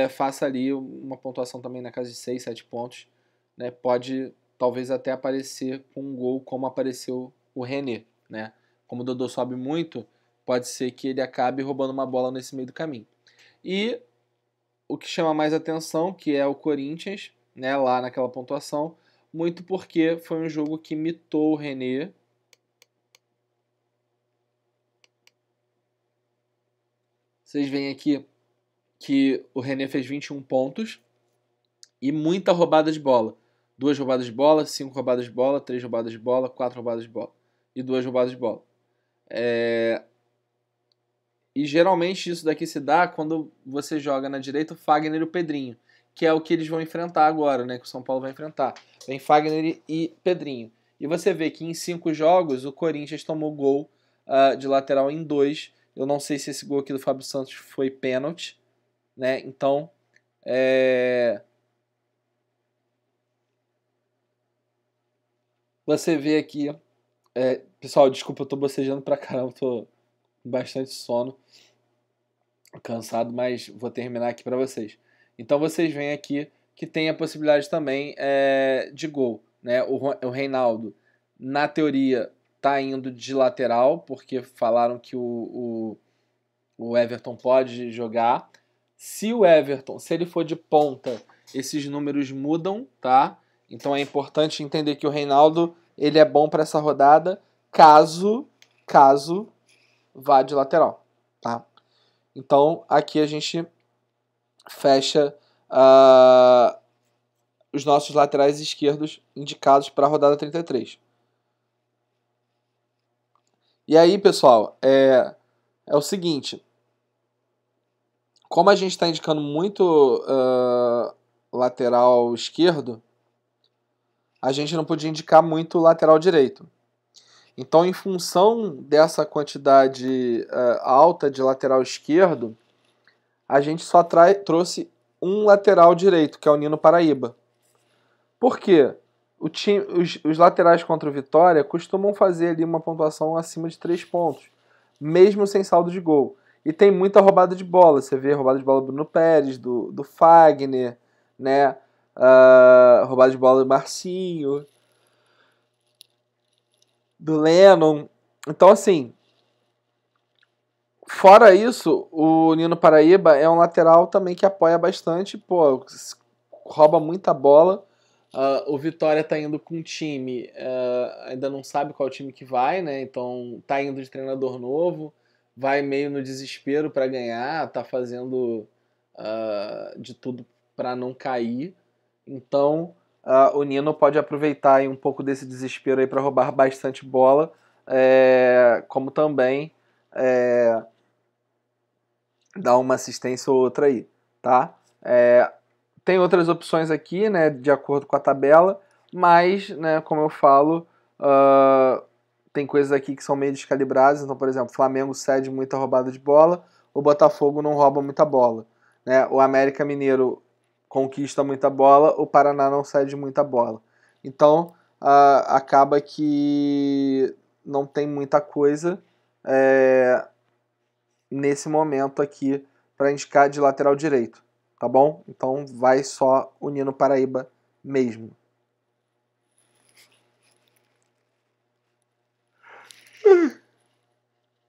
faça ali uma pontuação também na casa de 6, 7 pontos, né? Pode talvez até aparecer com um gol como apareceu o René, né? Como o Dodô sobe muito, pode ser que ele acabe roubando uma bola nesse meio do caminho. E o que chama mais atenção, que é o Corinthians, né, lá naquela pontuação, muito porque foi um jogo que mitou o René. Vocês veem aqui que o René fez 21 pontos e muita roubada de bola. 2 roubadas de bola, 5 roubadas de bola, 3 roubadas de bola, 4 roubadas de bola e 2 roubadas de bola. E geralmente isso daqui se dá quando você joga na direita o Fagner e o Pedrinho, que é o que eles vão enfrentar agora, né? Que o São Paulo vai enfrentar. Vem Fagner e Pedrinho. E você vê que em 5 jogos o Corinthians tomou gol de lateral em 2. Eu não sei se esse gol aqui do Fábio Santos foi pênalti, né? Então, você vê aqui... pessoal, desculpa, eu tô bocejando pra caramba, tô com bastante sono, cansado, mas vou terminar aqui para vocês. Então vocês veem aqui que tem a possibilidade também de gol, né? O Reinaldo, na teoria, tá indo de lateral, porque falaram que o Everton pode jogar. Se o Everton, se ele for de ponta, esses números mudam, tá? Então é importante entender que o Reinaldo, ele é bom para essa rodada, caso vá de lateral, tá? Então aqui a gente fecha os nossos laterais esquerdos indicados para a rodada 33. E aí, pessoal, é o seguinte, como a gente está indicando muito lateral esquerdo, a gente não podia indicar muito lateral direito. Então, em função dessa quantidade alta de lateral esquerdo, a gente só trouxe um lateral direito, que é o Nino Paraíba. Por quê? Os laterais contra o Vitória costumam fazer ali uma pontuação acima de 3 pontos, mesmo sem saldo de gol. E tem muita roubada de bola. Você vê roubada de bola do Bruno Pérez, do Fagner, né? Roubada de bola do Marcinho, do Lennon. Então, assim, fora isso, o Nino Paraíba é um lateral também que apoia bastante, pô, rouba muita bola. O Vitória tá indo com um time, ainda não sabe qual time que vai, né? Então tá indo de treinador novo, vai meio no desespero para ganhar, tá fazendo de tudo para não cair. Então o Nino pode aproveitar aí um pouco desse desespero aí para roubar bastante bola, como também dar uma assistência ou outra aí, tá? Tem outras opções aqui, né, de acordo com a tabela, mas, né, como eu falo, tem coisas aqui que são meio descalibradas. Então, por exemplo, o Flamengo cede muita roubada de bola, o Botafogo não rouba muita bola, né? O América Mineiro conquista muita bola, o Paraná não cede muita bola. Então, acaba que não tem muita coisa nesse momento aqui para indicar de lateral direito, tá bom? Então vai só o Nino Paraíba mesmo.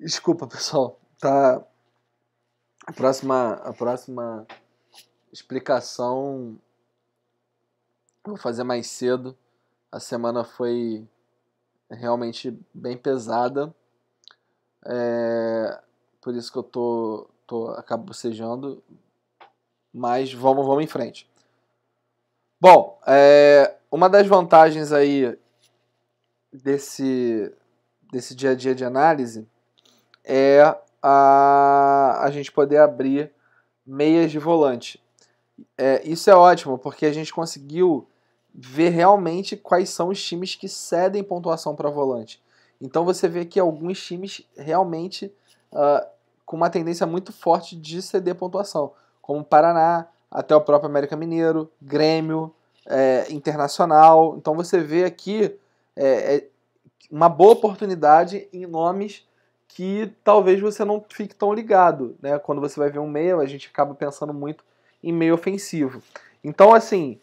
Desculpa, pessoal. Tá. A próxima explicação vou fazer mais cedo. A semana foi realmente bem pesada. Por isso que eu acabo bocejando. Mas vamos em frente. Bom, uma das vantagens aí desse dia a dia de análise é a gente poder abrir meias de volante. Isso é ótimo, porque a gente conseguiu ver realmente quais são os times que cedem pontuação para volante. Então você vê que alguns times realmente com uma tendência muito forte de ceder pontuação, como o Paraná, até o próprio América Mineiro, Grêmio, Internacional. Então você vê aqui uma boa oportunidade em nomes que talvez você não fique tão ligado, né? Quando você vai ver um meio, a gente acaba pensando muito em meio ofensivo. Então, assim,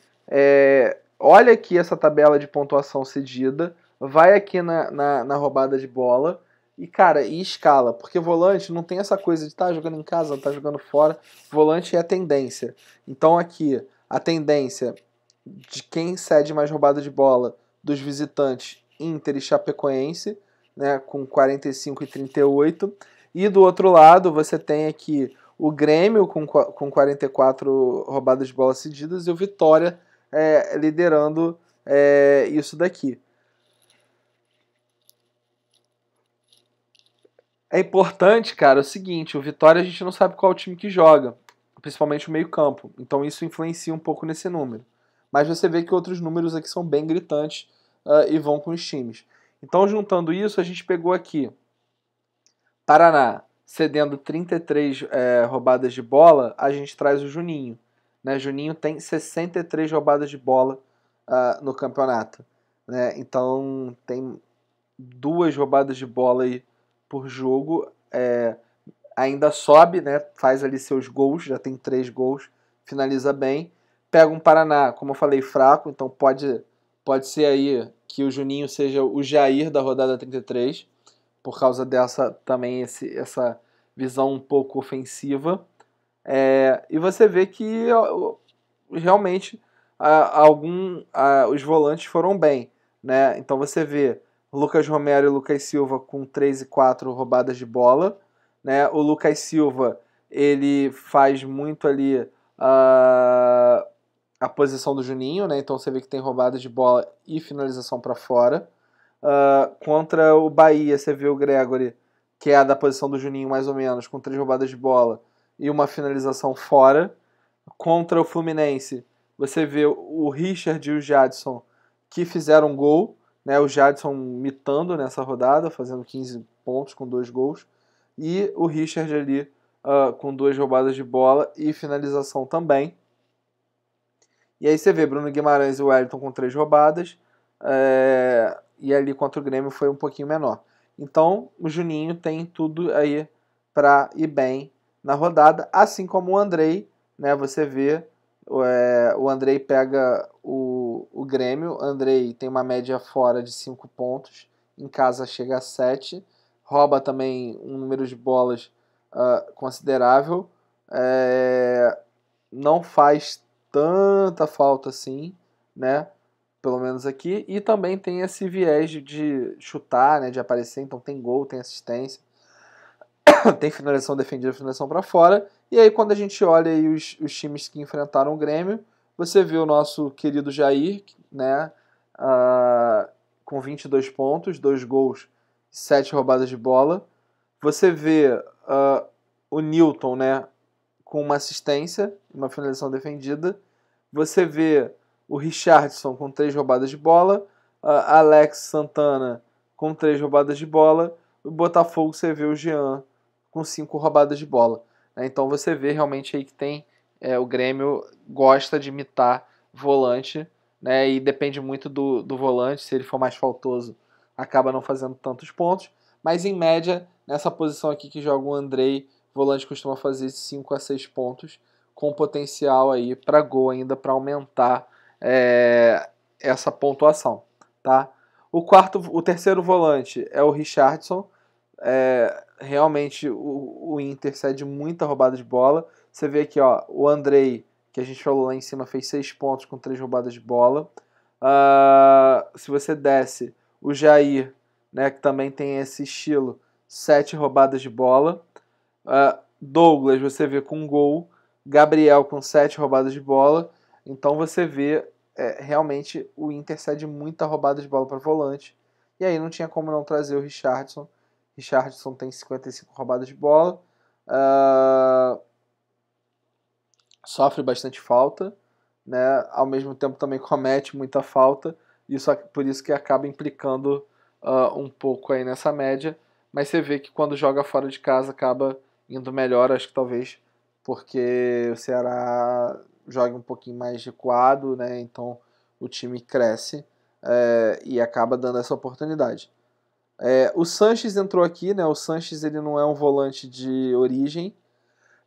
olha aqui essa tabela de pontuação cedida, vai aqui na roubada de bola E, cara, e escala, porque volante não tem essa coisa de tá jogando em casa, tá jogando fora. Volante é a tendência. Então aqui, a tendência de quem cede mais roubada de bola dos visitantes, Inter e Chapecoense, né, com 45 e 38. E do outro lado, você tem aqui o Grêmio com 44 roubadas de bola cedidas e o Vitória liderando isso daqui. É importante, cara, o seguinte, o Vitória a gente não sabe qual time que joga, principalmente o meio-campo. Então isso influencia um pouco nesse número. Mas você vê que outros números aqui são bem gritantes e vão com os times. Então, juntando isso, a gente pegou aqui Paraná cedendo 33 roubadas de bola, a gente traz o Juninho. Né? Juninho tem 63 roubadas de bola no campeonato. Né? Então tem 2 roubadas de bola aí por jogo. Ainda sobe, né? Faz ali seus gols, já tem 3 gols, finaliza bem. Pega um Paraná, como eu falei, fraco, então pode ser aí que o Juninho seja o Jair da rodada 33, por causa dessa também essa visão um pouco ofensiva. E você vê que realmente os volantes foram bem. Né? Então você vê Lucas Romero e Lucas Silva com 3 e 4 roubadas de bola. Né? O Lucas Silva ele faz muito ali a posição do Juninho, né? Então você vê que tem roubadas de bola e finalização para fora. Contra o Bahia, você vê o Gregory, que é a da posição do Juninho mais ou menos, com 3 roubadas de bola e uma finalização fora. Contra o Fluminense, você vê o Richard e o Jadson, que fizeram um gol, né? O Jadson mitando nessa rodada, fazendo 15 pontos com 2 gols, e o Richard ali com 2 roubadas de bola e finalização também. E aí você vê Bruno Guimarães e o Wellington com 3 roubadas, e ali contra o Grêmio foi um pouquinho menor. Então o Juninho tem tudo aí para ir bem na rodada, assim como o Andrei, né? Você vê o Andrei pega o Grêmio, o Andrei tem uma média fora de 5 pontos, em casa chega a 7, rouba também um número de bolas considerável, não faz tanta falta assim, né? Pelo menos aqui. E também tem esse viés de chutar, né? De aparecer. Então tem gol, tem assistência, tem finalização defendida, finalização para fora. E aí quando a gente olha aí os times que enfrentaram o Grêmio, você vê o nosso querido Jair, né? Com 22 pontos, 2 gols, 7 roubadas de bola. Você vê o Newton, né? Com uma assistência, uma finalização defendida. Você vê o Richardson com 3 roubadas de bola, Alex Santana com 3 roubadas de bola, o Botafogo você vê o Jean com 5 roubadas de bola. Então você vê realmente aí que tem o Grêmio gosta de imitar volante, né, e depende muito do volante, se ele for mais faltoso acaba não fazendo tantos pontos, mas em média nessa posição aqui que joga o Andrei, volante costuma fazer 5 a 6 pontos, com potencial aí para gol ainda, para aumentar essa pontuação, tá? O terceiro volante é o Richardson. Realmente o Inter cede muita roubada de bola. Você vê aqui, ó, o Andrei, que a gente falou lá em cima, fez 6 pontos com 3 roubadas de bola. Se você desce, o Jair, né, que também tem esse estilo, 7 roubadas de bola. Douglas, você vê com um gol. Gabriel com 7 roubadas de bola. Então você vê realmente o Inter cede muita roubada de bola para volante. E aí não tinha como não trazer o Richardson. Richardson tem 55 roubadas de bola. Sofre bastante falta, né? Ao mesmo tempo também comete muita falta. Por isso que acaba implicando um pouco aí nessa média. Mas você vê que quando joga fora de casa acaba indo melhor, acho que talvez porque o Ceará joga um pouquinho mais recuado, né? Então o time cresce e acaba dando essa oportunidade. O Sanches entrou aqui, né? O Sanches ele não é um volante de origem,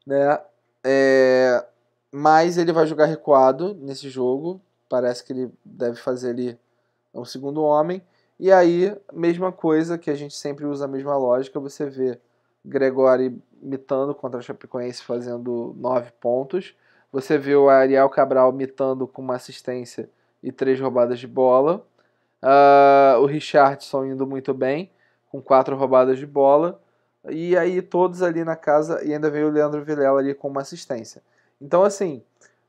né? Mas ele vai jogar recuado nesse jogo. Parece que ele deve fazer ali um segundo homem. E aí, mesma coisa, que a gente sempre usa a mesma lógica, você vê Gregório mitando contra a Chapecoense fazendo 9 pontos. Você vê o Ariel Cabral mitando com uma assistência e 3 roubadas de bola. O Richardson indo muito bem, com 4 roubadas de bola. E aí todos ali na casa, e ainda veio o Leandro Vilela ali com uma assistência. Então assim,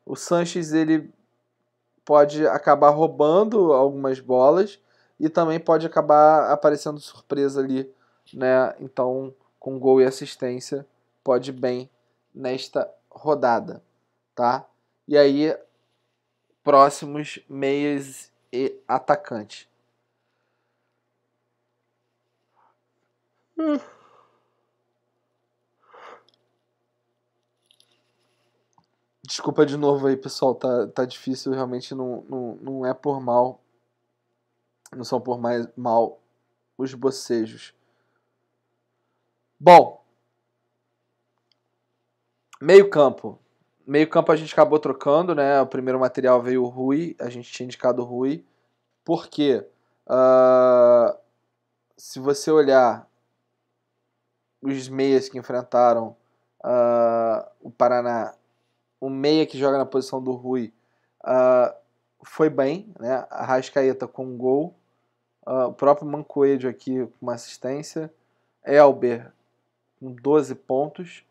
o Sanches ele pode acabar roubando algumas bolas e também pode acabar aparecendo surpresa ali, né? Então, com gol e assistência, pode ir bem nesta rodada, tá? E aí, próximos meias e atacantes. Desculpa de novo aí, pessoal, tá difícil, realmente não é por mal, não são por mais mal os bocejos. Bom, meio campo. Meio campo a gente acabou trocando, né? O primeiro material veio o Rui, a gente tinha indicado o Rui. Por quê? Se você olhar os meias que enfrentaram o Paraná, o meia que joga na posição do Rui foi bem, né? A Arrascaeta com um gol, o próprio Mancoejo aqui com uma assistência, Elber com 12 pontos,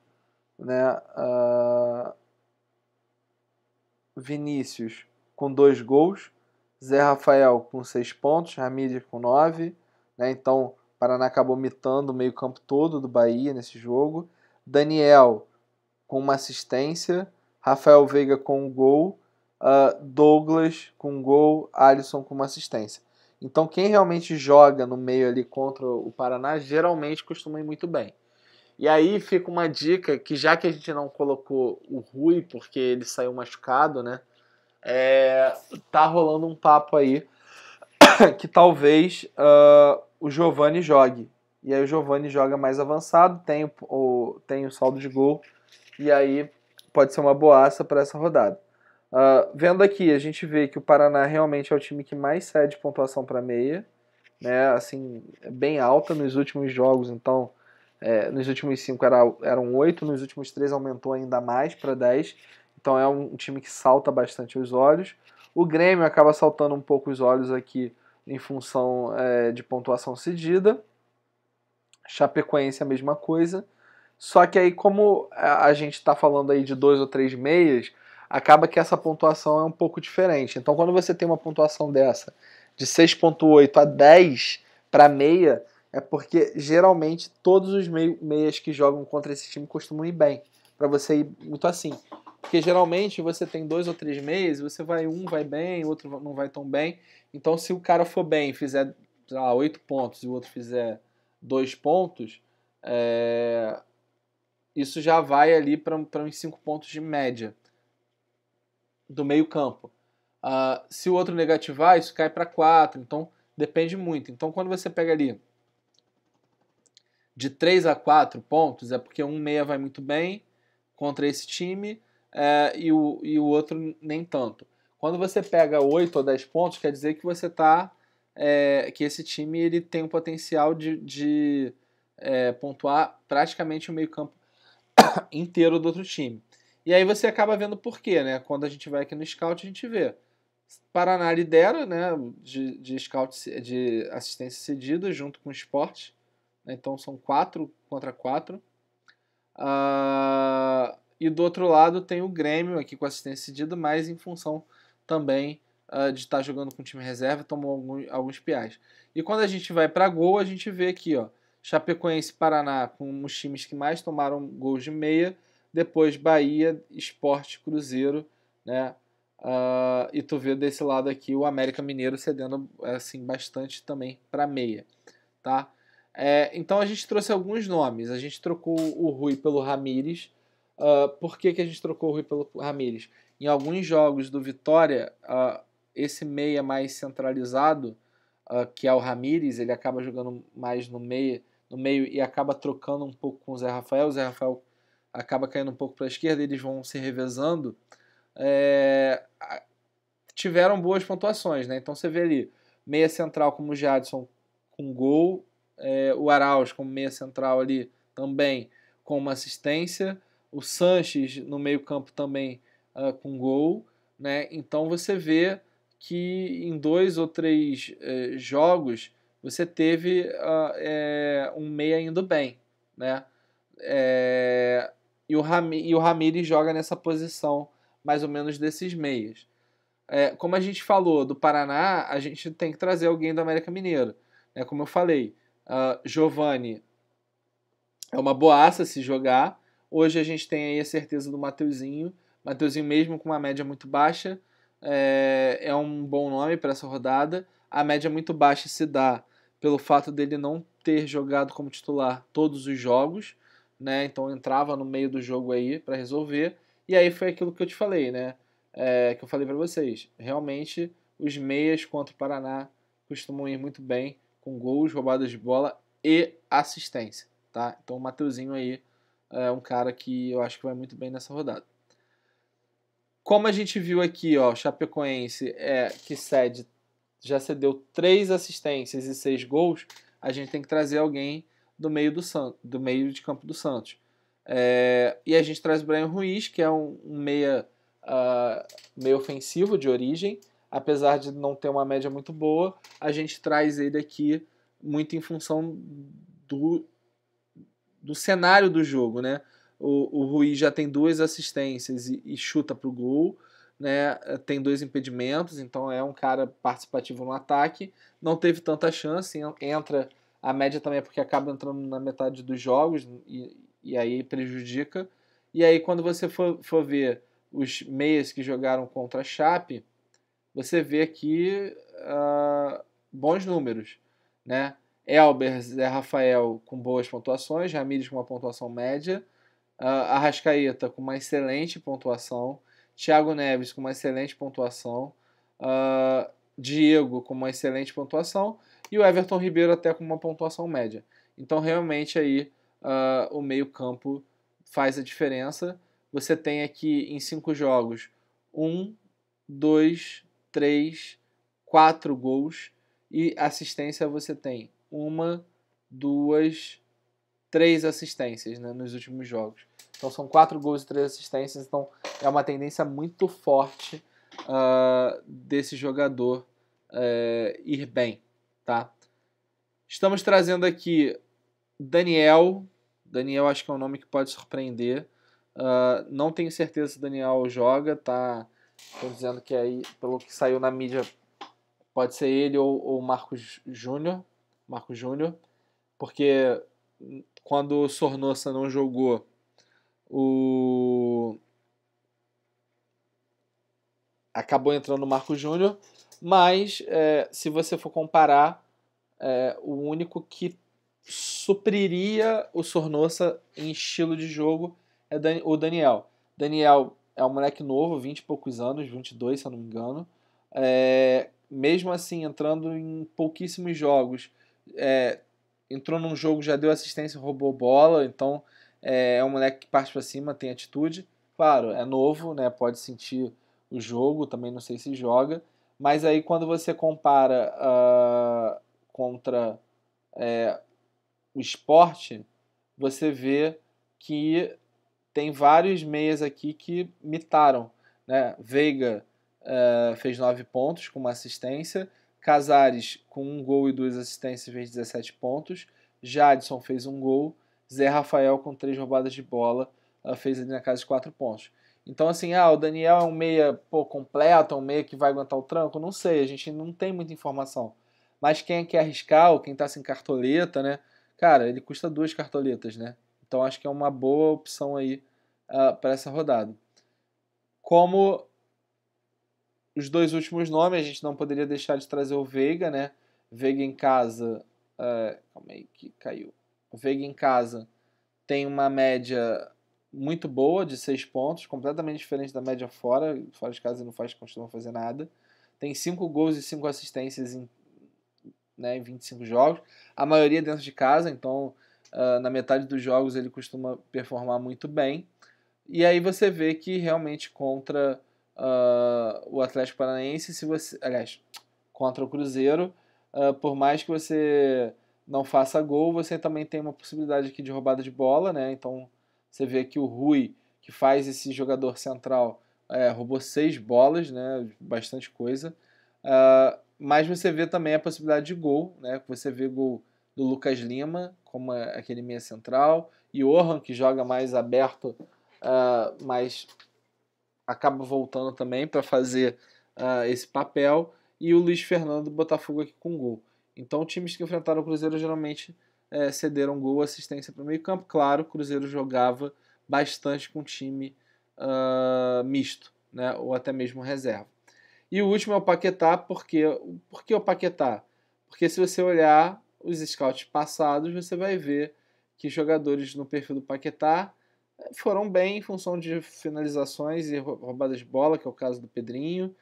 né? Vinícius com 2 gols, Zé Rafael com 6 pontos, Ramírez com 9, né? Então, o Paraná acabou mitando o meio-campo todo do Bahia nesse jogo. Daniel com uma assistência, Rafael Veiga com um gol, Douglas com um gol, Alisson com uma assistência. Então, quem realmente joga no meio ali contra o Paraná geralmente costuma ir muito bem. E aí fica uma dica que, já que a gente não colocou o Rui porque ele saiu machucado, né? Tá rolando um papo aí que talvez o Giovani jogue. E aí o Giovani joga mais avançado, tem o saldo de gol, e aí pode ser uma boaça para essa rodada. Vendo aqui, a gente vê que o Paraná realmente é o time que mais cede pontuação para meia, né? Assim, bem alta nos últimos jogos, então nos últimos 5 eram 8, nos últimos 3 aumentou ainda mais para 10. Então é um time que salta bastante os olhos. O Grêmio acaba saltando um pouco os olhos aqui em função de pontuação cedida. Chapecoense a mesma coisa. Só que aí, como a gente está falando aí de 2 ou 3 meias, acaba que essa pontuação é um pouco diferente. Então, quando você tem uma pontuação dessa, de 6,8 a 10 para meia, é porque geralmente todos os meias que jogam contra esse time costumam ir bem. Para você ir muito assim. Porque geralmente você tem 2 ou 3 meias, você vai bem, o outro não vai tão bem. Então, se o cara for bem e fizer 8 pontos e o outro fizer 2 pontos, isso já vai ali para uns 5 pontos de média do meio campo. Se o outro negativar, isso cai para 4, então depende muito. Então, quando você pega ali de 3 a 4 pontos, é porque um meia vai muito bem contra esse time e o outro nem tanto. Quando você pega 8 ou 10 pontos, quer dizer que você que esse time ele tem o potencial de pontuar praticamente o meio campo inteiro do outro time. E aí você acaba vendo por quê, né? Quando a gente vai aqui no scout, a gente vê. Paraná lidera, né, de scout, de assistência cedida junto com o Sport. Né? Então são 4 contra 4. E do outro lado tem o Grêmio aqui com assistência cedida, mas em função também de estar jogando com o time reserva, tomou alguns piais. E quando a gente vai para gol, a gente vê aqui, ó, Chapecoense e Paraná com os times que mais tomaram gols de meia, depois Bahia, Sport, Cruzeiro, né? E tu vê desse lado aqui o América Mineiro cedendo assim bastante também para meia, tá? Então a gente trouxe alguns nomes. A gente trocou o Rui pelo Ramírez. Por que a gente trocou o Rui pelo Ramírez? Em alguns jogos do Vitória, esse meia mais centralizado, que é o Ramírez, ele acaba jogando mais no meio e acaba trocando um pouco com o Zé Rafael. O Zé Rafael acaba caindo um pouco para a esquerda, eles vão se revezando. Tiveram boas pontuações, né? Então você vê ali, meia central como o Jadson com gol, o Arauz como meia central ali também com uma assistência, o Sanches no meio campo também com gol, né? Então você vê que em 2 ou 3 jogos você teve um meia indo bem, né? E o Ramires joga nessa posição mais ou menos desses meias. Como a gente falou do Paraná, a gente tem que trazer alguém do América Mineiro. Como eu falei, Giovani é uma boaça se jogar. Hoje a gente tem aí a certeza do Mateuzinho. Mateuzinho, mesmo com uma média muito baixa, é um bom nome para essa rodada. A média muito baixa se dá pelo fato dele não ter jogado como titular todos os jogos, né? Então entrava no meio do jogo aí para resolver. E aí foi aquilo que eu te falei, né? Que eu falei para vocês. Realmente os meias contra o Paraná costumam ir muito bem com gols, roubadas de bola e assistência. Tá? Então o Mateuzinho aí é um cara que eu acho que vai muito bem nessa rodada. Como a gente viu aqui, ó, o Chapecoense que já cedeu 3 assistências e 6 gols, a gente tem que trazer alguém do meio do meio de campo do Santos. E a gente traz o Bryan Ruiz, que é um meia meio ofensivo de origem, apesar de não ter uma média muito boa, a gente traz ele aqui muito em função do cenário do jogo, né? O Ruiz já tem 2 assistências e chuta para o gol, né? Tem 2 impedimentos, então é um cara participativo no ataque. Não teve tanta chance, entra a média também é porque acaba entrando na metade dos jogos e aí prejudica. E aí quando você for ver os meias que jogaram contra a Chape, você vê aqui bons números, né? Elber, Zé Rafael com boas pontuações, Ramires com uma pontuação média, Arrascaeta com uma excelente pontuação, Thiago Neves com uma excelente pontuação, Diego com uma excelente pontuação e o Everton Ribeiro até com uma pontuação média. Então realmente aí o meio-campo faz a diferença. Você tem aqui em 5 jogos 1, 2, 3, 4 gols e assistência você tem 1, 2, 3 assistências, né, nos últimos jogos. Então são 4 gols e 3 assistências, então é uma tendência muito forte desse jogador ir bem, tá? Estamos trazendo aqui Daniel. Daniel acho que é um nome que pode surpreender. Não tenho certeza se Daniel joga, tá? Estou dizendo que aí, pelo que saiu na mídia, pode ser ele ou o Marcos Júnior. Marcos Júnior, porque quando o Sornosa não jogou, acabou entrando o Marcos Júnior, mas se você for comparar, o único que supriria o Sornosa em estilo de jogo é o Daniel. Daniel é um moleque novo, 20 e poucos anos, 22 se eu não me engano. Mesmo assim, entrando em pouquíssimos jogos, entrou num jogo, já deu assistência, roubou bola, então é um moleque que parte para cima, tem atitude. Claro, é novo, né? Pode sentir o jogo, também não sei se joga, mas aí quando você compara contra o Sport, você vê que tem vários meias aqui que mitaram, né? Veiga fez 9 pontos com uma assistência, Casares com 1 gol e 2 assistências fez 17 pontos, Jadson fez 1 gol, Zé Rafael com 3 roubadas de bola fez ali na casa de 4 pontos. Então assim, o Daniel é um meia completo, é um meia que vai aguentar o tranco? Não sei, a gente não tem muita informação. Mas quem quer arriscar, ou quem tá sem cartoleta, né? Cara, ele custa 2 cartoletas, né? Então acho que é uma boa opção aí para essa rodada. Como os 2 últimos nomes, a gente não poderia deixar de trazer o Veiga, né? Veiga em casa. Calma aí que caiu. O Veiga em casa tem uma média muito boa de 6 pontos, completamente diferente da média fora. Fora de casa ele não costuma fazer nada. Tem 5 gols e 5 assistências em 25 jogos. A maioria dentro de casa, então na metade dos jogos ele costuma performar muito bem. E aí você vê que realmente contra o Atlético Paranaense, contra o Cruzeiro. Por mais que você não faça gol, você também tem uma possibilidade aqui de roubada de bola, né? Então você vê que o Rui, que faz esse jogador central, roubou 6 bolas, né? Bastante coisa. Mas você vê também a possibilidade de gol, né? Você vê gol do Lucas Lima, como aquele meia central, e Johan, que joga mais aberto, mas acaba voltando também para fazer esse papel, e o Luiz Fernando do Botafogo aqui com gol. Então, times que enfrentaram o Cruzeiro geralmente cederam gol, assistência para o meio campo. Claro, o Cruzeiro jogava bastante com time misto, né? Ou até mesmo reserva. E o último é o Paquetá. Por que o Paquetá? Porque se você olhar os scouts passados, você vai ver que jogadores no perfil do Paquetá foram bem em função de finalizações e roubadas de bola, que é o caso do Pedrinho.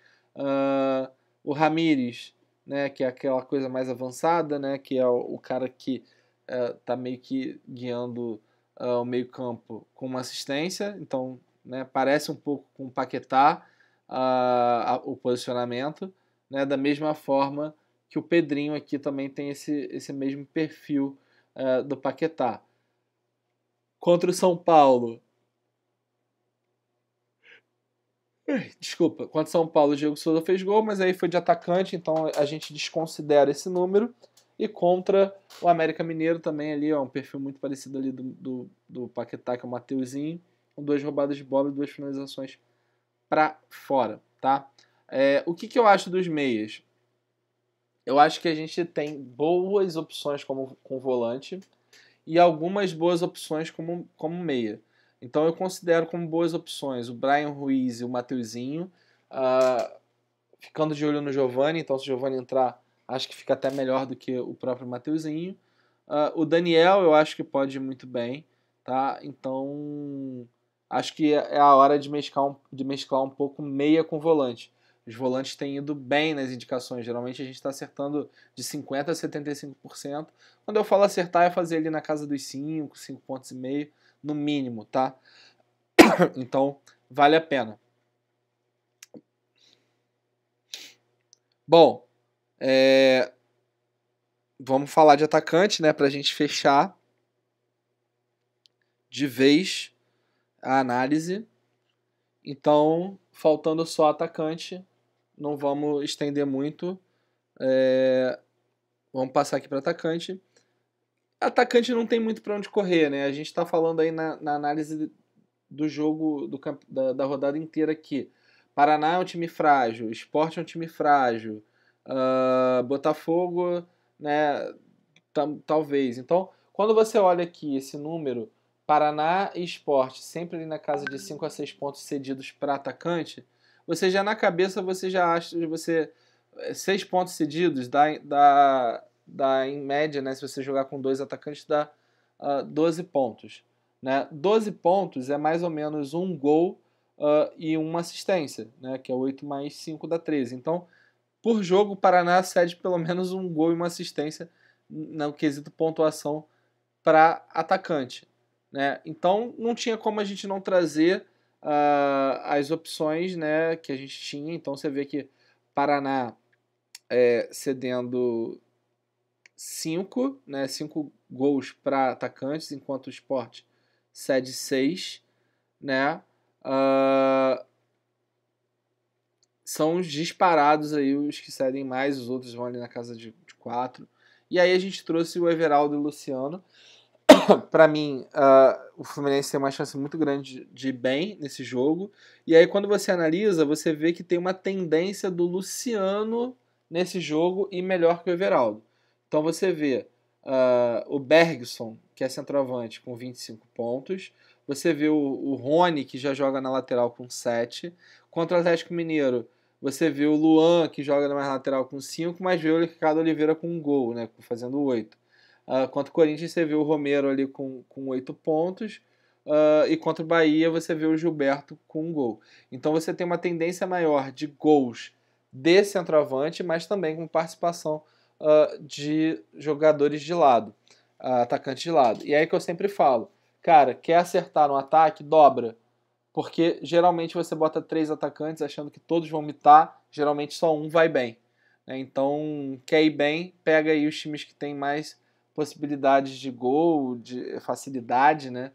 O Ramires, né, que é aquela coisa mais avançada, né, que é o cara que está meio que guiando o meio campo com uma assistência. Então, né, parece um pouco com o Paquetá o posicionamento, né, da mesma forma que o Pedrinho aqui também tem esse mesmo perfil do Paquetá. Contra o São Paulo. Desculpa, contra o São Paulo, o Diego Souza fez gol, mas aí foi de atacante, então a gente desconsidera esse número. E contra o América Mineiro também ali, um perfil muito parecido ali do Paquetá, que é o Mateuzinho, com 2 roubadas de bola e 2 finalizações para fora, tá? O que eu acho dos meias? Eu acho que a gente tem boas opções com volante e algumas boas opções como meia. Então eu considero como boas opções o Brian Ruiz e o Mateuzinho, ficando de olho no Giovani. Então se o Giovani entrar, acho que fica até melhor do que o próprio Mateuzinho. O Daniel eu acho que pode ir muito bem, tá? Então acho que é a hora de mesclar um pouco meia com volante. Os volantes têm ido bem nas indicações. Geralmente a gente está acertando de 50% a 75%. Quando eu falo acertar, é fazer ali na casa dos 5 pontos e meio, no mínimo, tá? Então, vale a pena. Bom, vamos falar de atacante, né? Pra gente fechar de vez a análise. Então, faltando só atacante, não vamos estender muito. Vamos passar aqui para atacante. Atacante não tem muito para onde correr, né? A gente está falando aí na análise do jogo da rodada inteira aqui. Paraná é um time frágil, Sport é um time frágil, Botafogo, né? Talvez. Então, quando você olha aqui esse número, Paraná e Sport sempre ali na casa de 5 a 6 pontos cedidos para atacante, você já na cabeça você já acha que 6 pontos cedidos dá em média, né, se você jogar com 2 atacantes, dá 12 pontos. Né? 12 pontos é mais ou menos um gol e uma assistência, né, que é 8 mais 5 dá 13. Então, por jogo, o Paraná cede pelo menos um gol e uma assistência no quesito pontuação para atacante. Né? Então, não tinha como a gente não trazer as opções, né, que a gente tinha. Então, você vê que Paraná cedendo 5, né, 5 gols para atacantes, enquanto o Sport cede 6. Né? São os disparados aí os que cedem mais, os outros vão ali na casa de 4. E aí a gente trouxe o Everaldo e o Luciano. Para mim, o Fluminense tem uma chance muito grande de ir bem nesse jogo. E aí quando você analisa, você vê que tem uma tendência do Luciano nesse jogo ir melhor que o Everaldo. Então você vê o Bergson, que é centroavante, com 25 pontos. Você vê o Rony, que já joga na lateral, com 7. Contra o Atlético Mineiro, você vê o Luan, que joga na mais lateral, com 5, mas vê o Ricardo Oliveira com um gol, né, fazendo 8. Contra o Corinthians, você vê o Romero ali com 8 pontos. E contra o Bahia, você vê o Gilberto com um gol. Então você tem uma tendência maior de gols de centroavante, mas também com participação de jogadores de lado, atacantes de lado. E aí que eu sempre falo, cara, quer acertar no ataque, dobra. Porque geralmente você bota 3 atacantes achando que todos vão mitar, geralmente só um vai bem. né? Então, quer ir bem, pega aí os times que têm mais possibilidades de gol, de facilidade, né?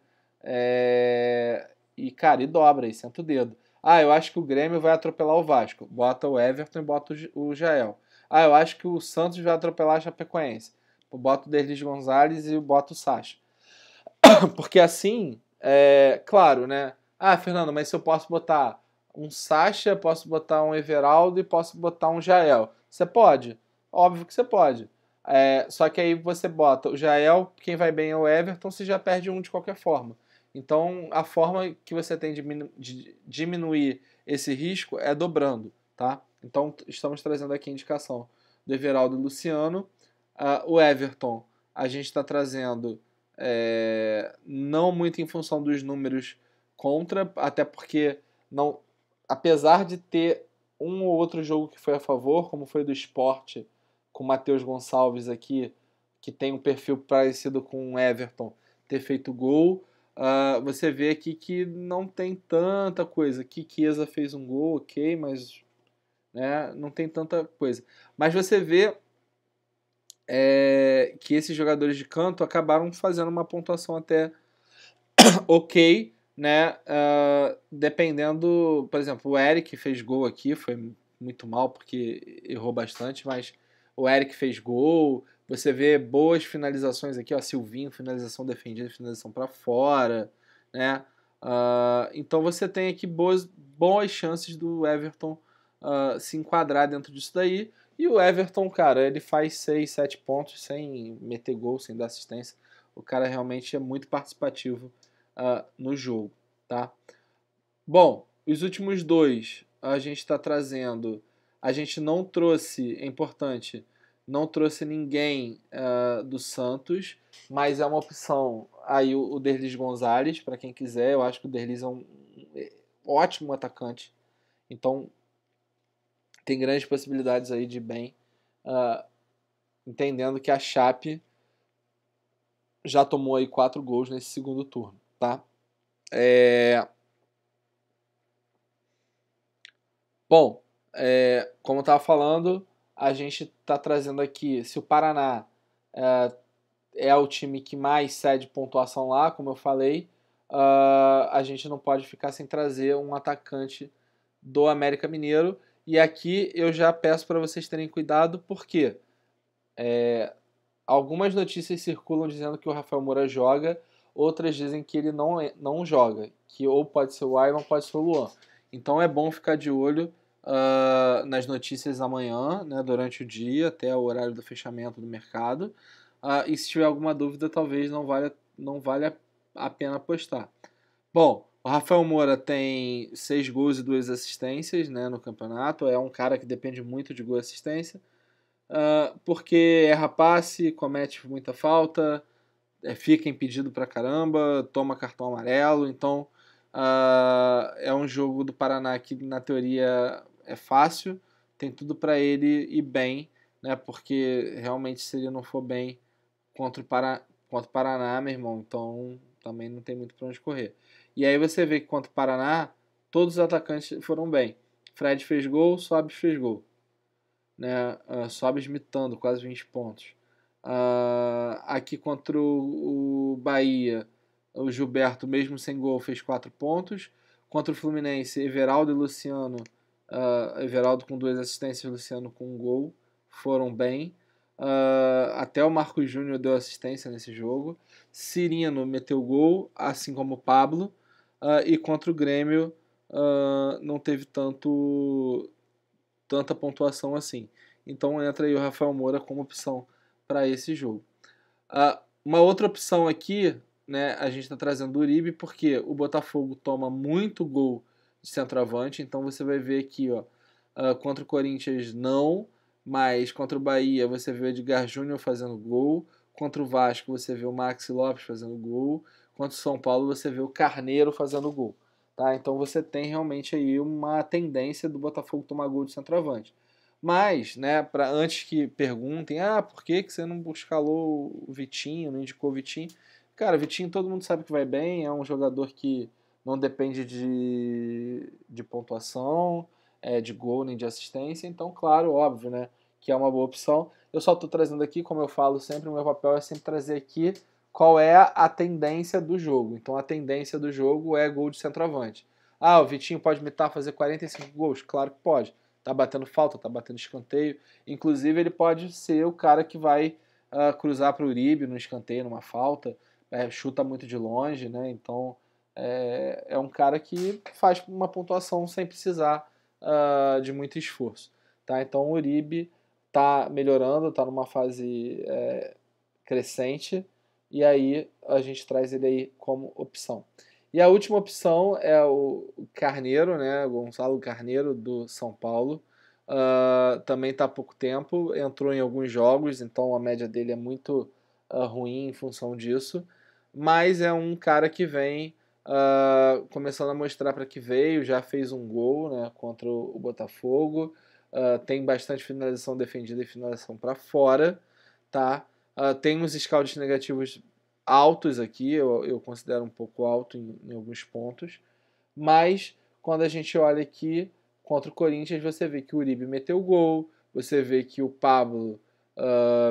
E, cara, e dobra aí, senta o dedo. Ah, eu acho que o Grêmio vai atropelar o Vasco. Bota o Everton e bota o Jael. Ah, eu acho que o Santos vai atropelar a Chapecoense. Bota o Derlis Gonzalez e bota o Sacha. Porque assim, claro, né? Ah, Fernando, mas se eu posso botar um Sacha, posso botar um Everaldo e posso botar um Jael. Você pode. Óbvio que você pode. Só que aí você bota o Jael, quem vai bem é o Everton, você já perde um de qualquer forma. Então, a forma que você tem de diminuir esse risco é dobrando, tá? Então, estamos trazendo aqui a indicação do Everaldo e Luciano. O Everton, a gente está trazendo não muito em função dos números contra, até porque não, apesar de ter um ou outro jogo que foi a favor, como foi do Sport, com o Matheus Gonçalves aqui, que tem um perfil parecido com o Everton, ter feito gol, você vê aqui que não tem tanta coisa. Que Chiesa fez um gol, ok, mas né, não tem tanta coisa. Mas você vê que esses jogadores de canto acabaram fazendo uma pontuação até ok, né? Dependendo, por exemplo, o Eric fez gol aqui, foi muito mal porque errou bastante, mas o Eric fez gol. Você vê boas finalizações aqui, ó, Silvinho, finalização defendida, finalização para fora, né? Então você tem aqui boas chances do Everton se enquadrar dentro disso daí. E o Everton, cara, ele faz 6, 7 pontos sem meter gol, sem dar assistência. O cara realmente é muito participativo no jogo, tá? Bom, os últimos dois a gente está trazendo. A gente não trouxe, é importante, não trouxe ninguém do Santos, mas é uma opção aí o Derlis Gonzalez, para quem quiser. Eu acho que o Derlis é um ótimo atacante, então tem grandes possibilidades aí de ir bem, entendendo que a Chape já tomou aí 4 gols nesse segundo turno, tá? Bom, como eu estava falando, a gente está trazendo aqui, se o Paraná é o time que mais cede pontuação lá, como eu falei, a gente não pode ficar sem trazer um atacante do América Mineiro. E aqui eu já peço para vocês terem cuidado, porque algumas notícias circulam dizendo que o Rafael Moura joga, outras dizem que ele não joga, que ou pode ser o Iron, pode ser o Luan. Então é bom ficar de olho nas notícias amanhã, né, durante o dia, até o horário do fechamento do mercado. E se tiver alguma dúvida, talvez não valha a pena apostar. Bom, o Rafael Moura tem 6 gols e 2 assistências, né, no campeonato. É um cara que depende muito de gol e assistência. Porque erra passe, comete muita falta, fica impedido pra caramba, toma cartão amarelo. Então é um jogo do Paraná que na teoria é fácil, tem tudo para ele ir bem, né? Porque realmente se ele não for bem contra o Paraná, meu irmão, então também não tem muito para onde correr. E aí você vê que contra o Paraná, todos os atacantes foram bem. Fred fez gol, Sobis fez gol, né? Sobis mitando quase 20 pontos. Aqui contra o Bahia, o Gilberto, mesmo sem gol, fez 4 pontos. Contra o Fluminense, Everaldo e Luciano, Everaldo com 2 assistências, Luciano com 1 gol, foram bem. Até o Marcos Júnior deu assistência nesse jogo. Cirino meteu gol, assim como o Pablo. E contra o Grêmio, não teve tanta pontuação assim. Então entra aí o Rafael Moura como opção para esse jogo. Uma outra opção aqui, né, a gente está trazendo o Uribe, porque o Botafogo toma muito gol de centroavante, então você vai ver aqui, ó, contra o Corinthians não, mas contra o Bahia você vê o Edgar Júnior fazendo gol, contra o Vasco você vê o Maxi Lopes fazendo gol, contra o São Paulo você vê o Carneiro fazendo gol. Tá? Então você tem realmente aí uma tendência do Botafogo tomar gol de centroavante. Mas, né, antes que perguntem, por que você não escalou o Vitinho, não indicou o Vitinho? Cara, o Vitinho todo mundo sabe que vai bem, é um jogador que não depende de pontuação, de gol nem de assistência, então, claro, óbvio, né, que é uma boa opção. Eu só estou trazendo aqui, como eu falo sempre, o meu papel é sempre trazer aqui qual é a tendência do jogo. Então a tendência do jogo é gol de centroavante. Ah, o Vitinho pode imitar fazer 45 gols? Claro que pode. Tá batendo falta, tá batendo escanteio. Inclusive ele pode ser o cara que vai cruzar para o Uribe no escanteio, numa falta. Chuta muito de longe, né? Então é um cara que faz uma pontuação sem precisar de muito esforço. Tá? Então o Uribe está melhorando, está numa fase crescente, e aí a gente traz ele aí como opção. E a última opção é o Carneiro, né? Gonçalo Carneiro, do São Paulo. Também está há pouco tempo, entrou em alguns jogos, então a média dele é muito ruim em função disso. Mas é um cara que vem começando a mostrar para que veio, já fez um gol, né, contra o Botafogo. Tem bastante finalização defendida e finalização para fora, tá? Tem uns scouts negativos altos aqui, eu considero um pouco alto em alguns pontos, mas quando a gente olha aqui contra o Corinthians, você vê que o Uribe meteu gol, você vê que o Pablo,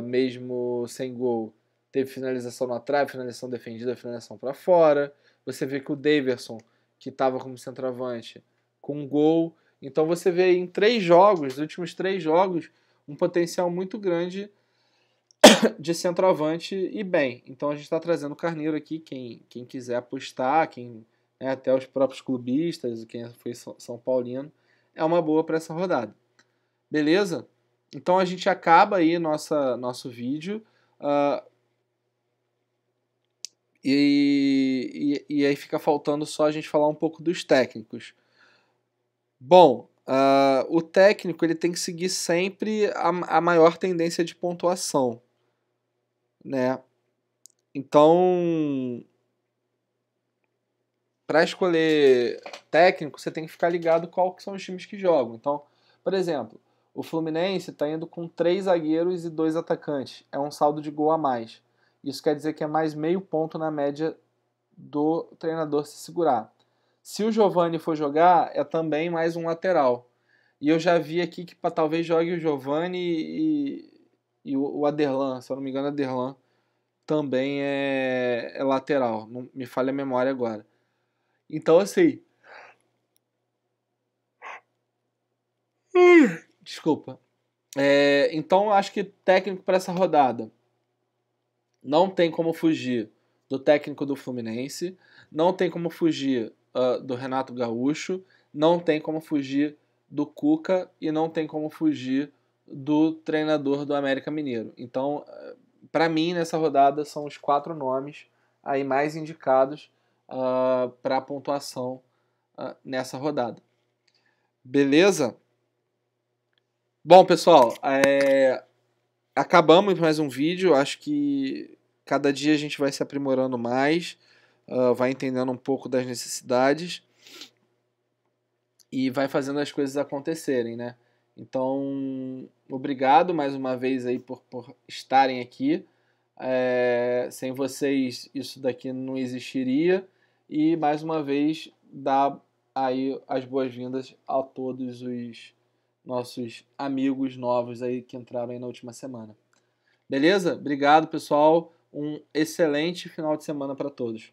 mesmo sem gol, teve finalização na trave, finalização defendida, finalização para fora. Você vê que o Daverson, que estava como centroavante, com um gol. Então você vê em 3 jogos, nos últimos 3 jogos, um potencial muito grande de centroavante e bem. Então a gente está trazendo o Carneiro aqui, quem quiser apostar, até os próprios clubistas, quem foi São Paulino, é uma boa para essa rodada. Beleza? Então a gente acaba aí nosso vídeo. E aí fica faltando só a gente falar um pouco dos técnicos. Bom, o técnico ele tem que seguir sempre a maior tendência de pontuação, né? Então, para escolher técnico, você tem que ficar ligado qual que são os times que jogam. Então, por exemplo, o Fluminense está indo com 3 zagueiros e 2 atacantes. É um saldo de gol a mais. Isso quer dizer que é mais meio ponto na média do treinador se segurar. Se o Giovani for jogar, é também mais um lateral. E eu já vi aqui que talvez jogue o Giovani e o Aderlan, se eu não me engano, o Aderlan também é lateral. Não me falha a memória agora. Então, assim. Desculpa. Então, acho que técnico para essa rodada não tem como fugir do técnico do Fluminense, não tem como fugir do Renato Gaúcho, não tem como fugir do Cuca e não tem como fugir do treinador do América Mineiro. Então, para mim, nessa rodada, são os 4 nomes aí mais indicados para a pontuação nessa rodada. Beleza? Bom, pessoal, acabamos mais um vídeo. Acho que cada dia a gente vai se aprimorando mais, vai entendendo um pouco das necessidades e vai fazendo as coisas acontecerem, né? Então, obrigado mais uma vez aí por estarem aqui. Sem vocês isso daqui não existiria. E mais uma vez dar aí as boas-vindas a todos os nossos amigos novos aí que entraram aí na última semana. Beleza? Obrigado, pessoal. Um excelente final de semana para todos.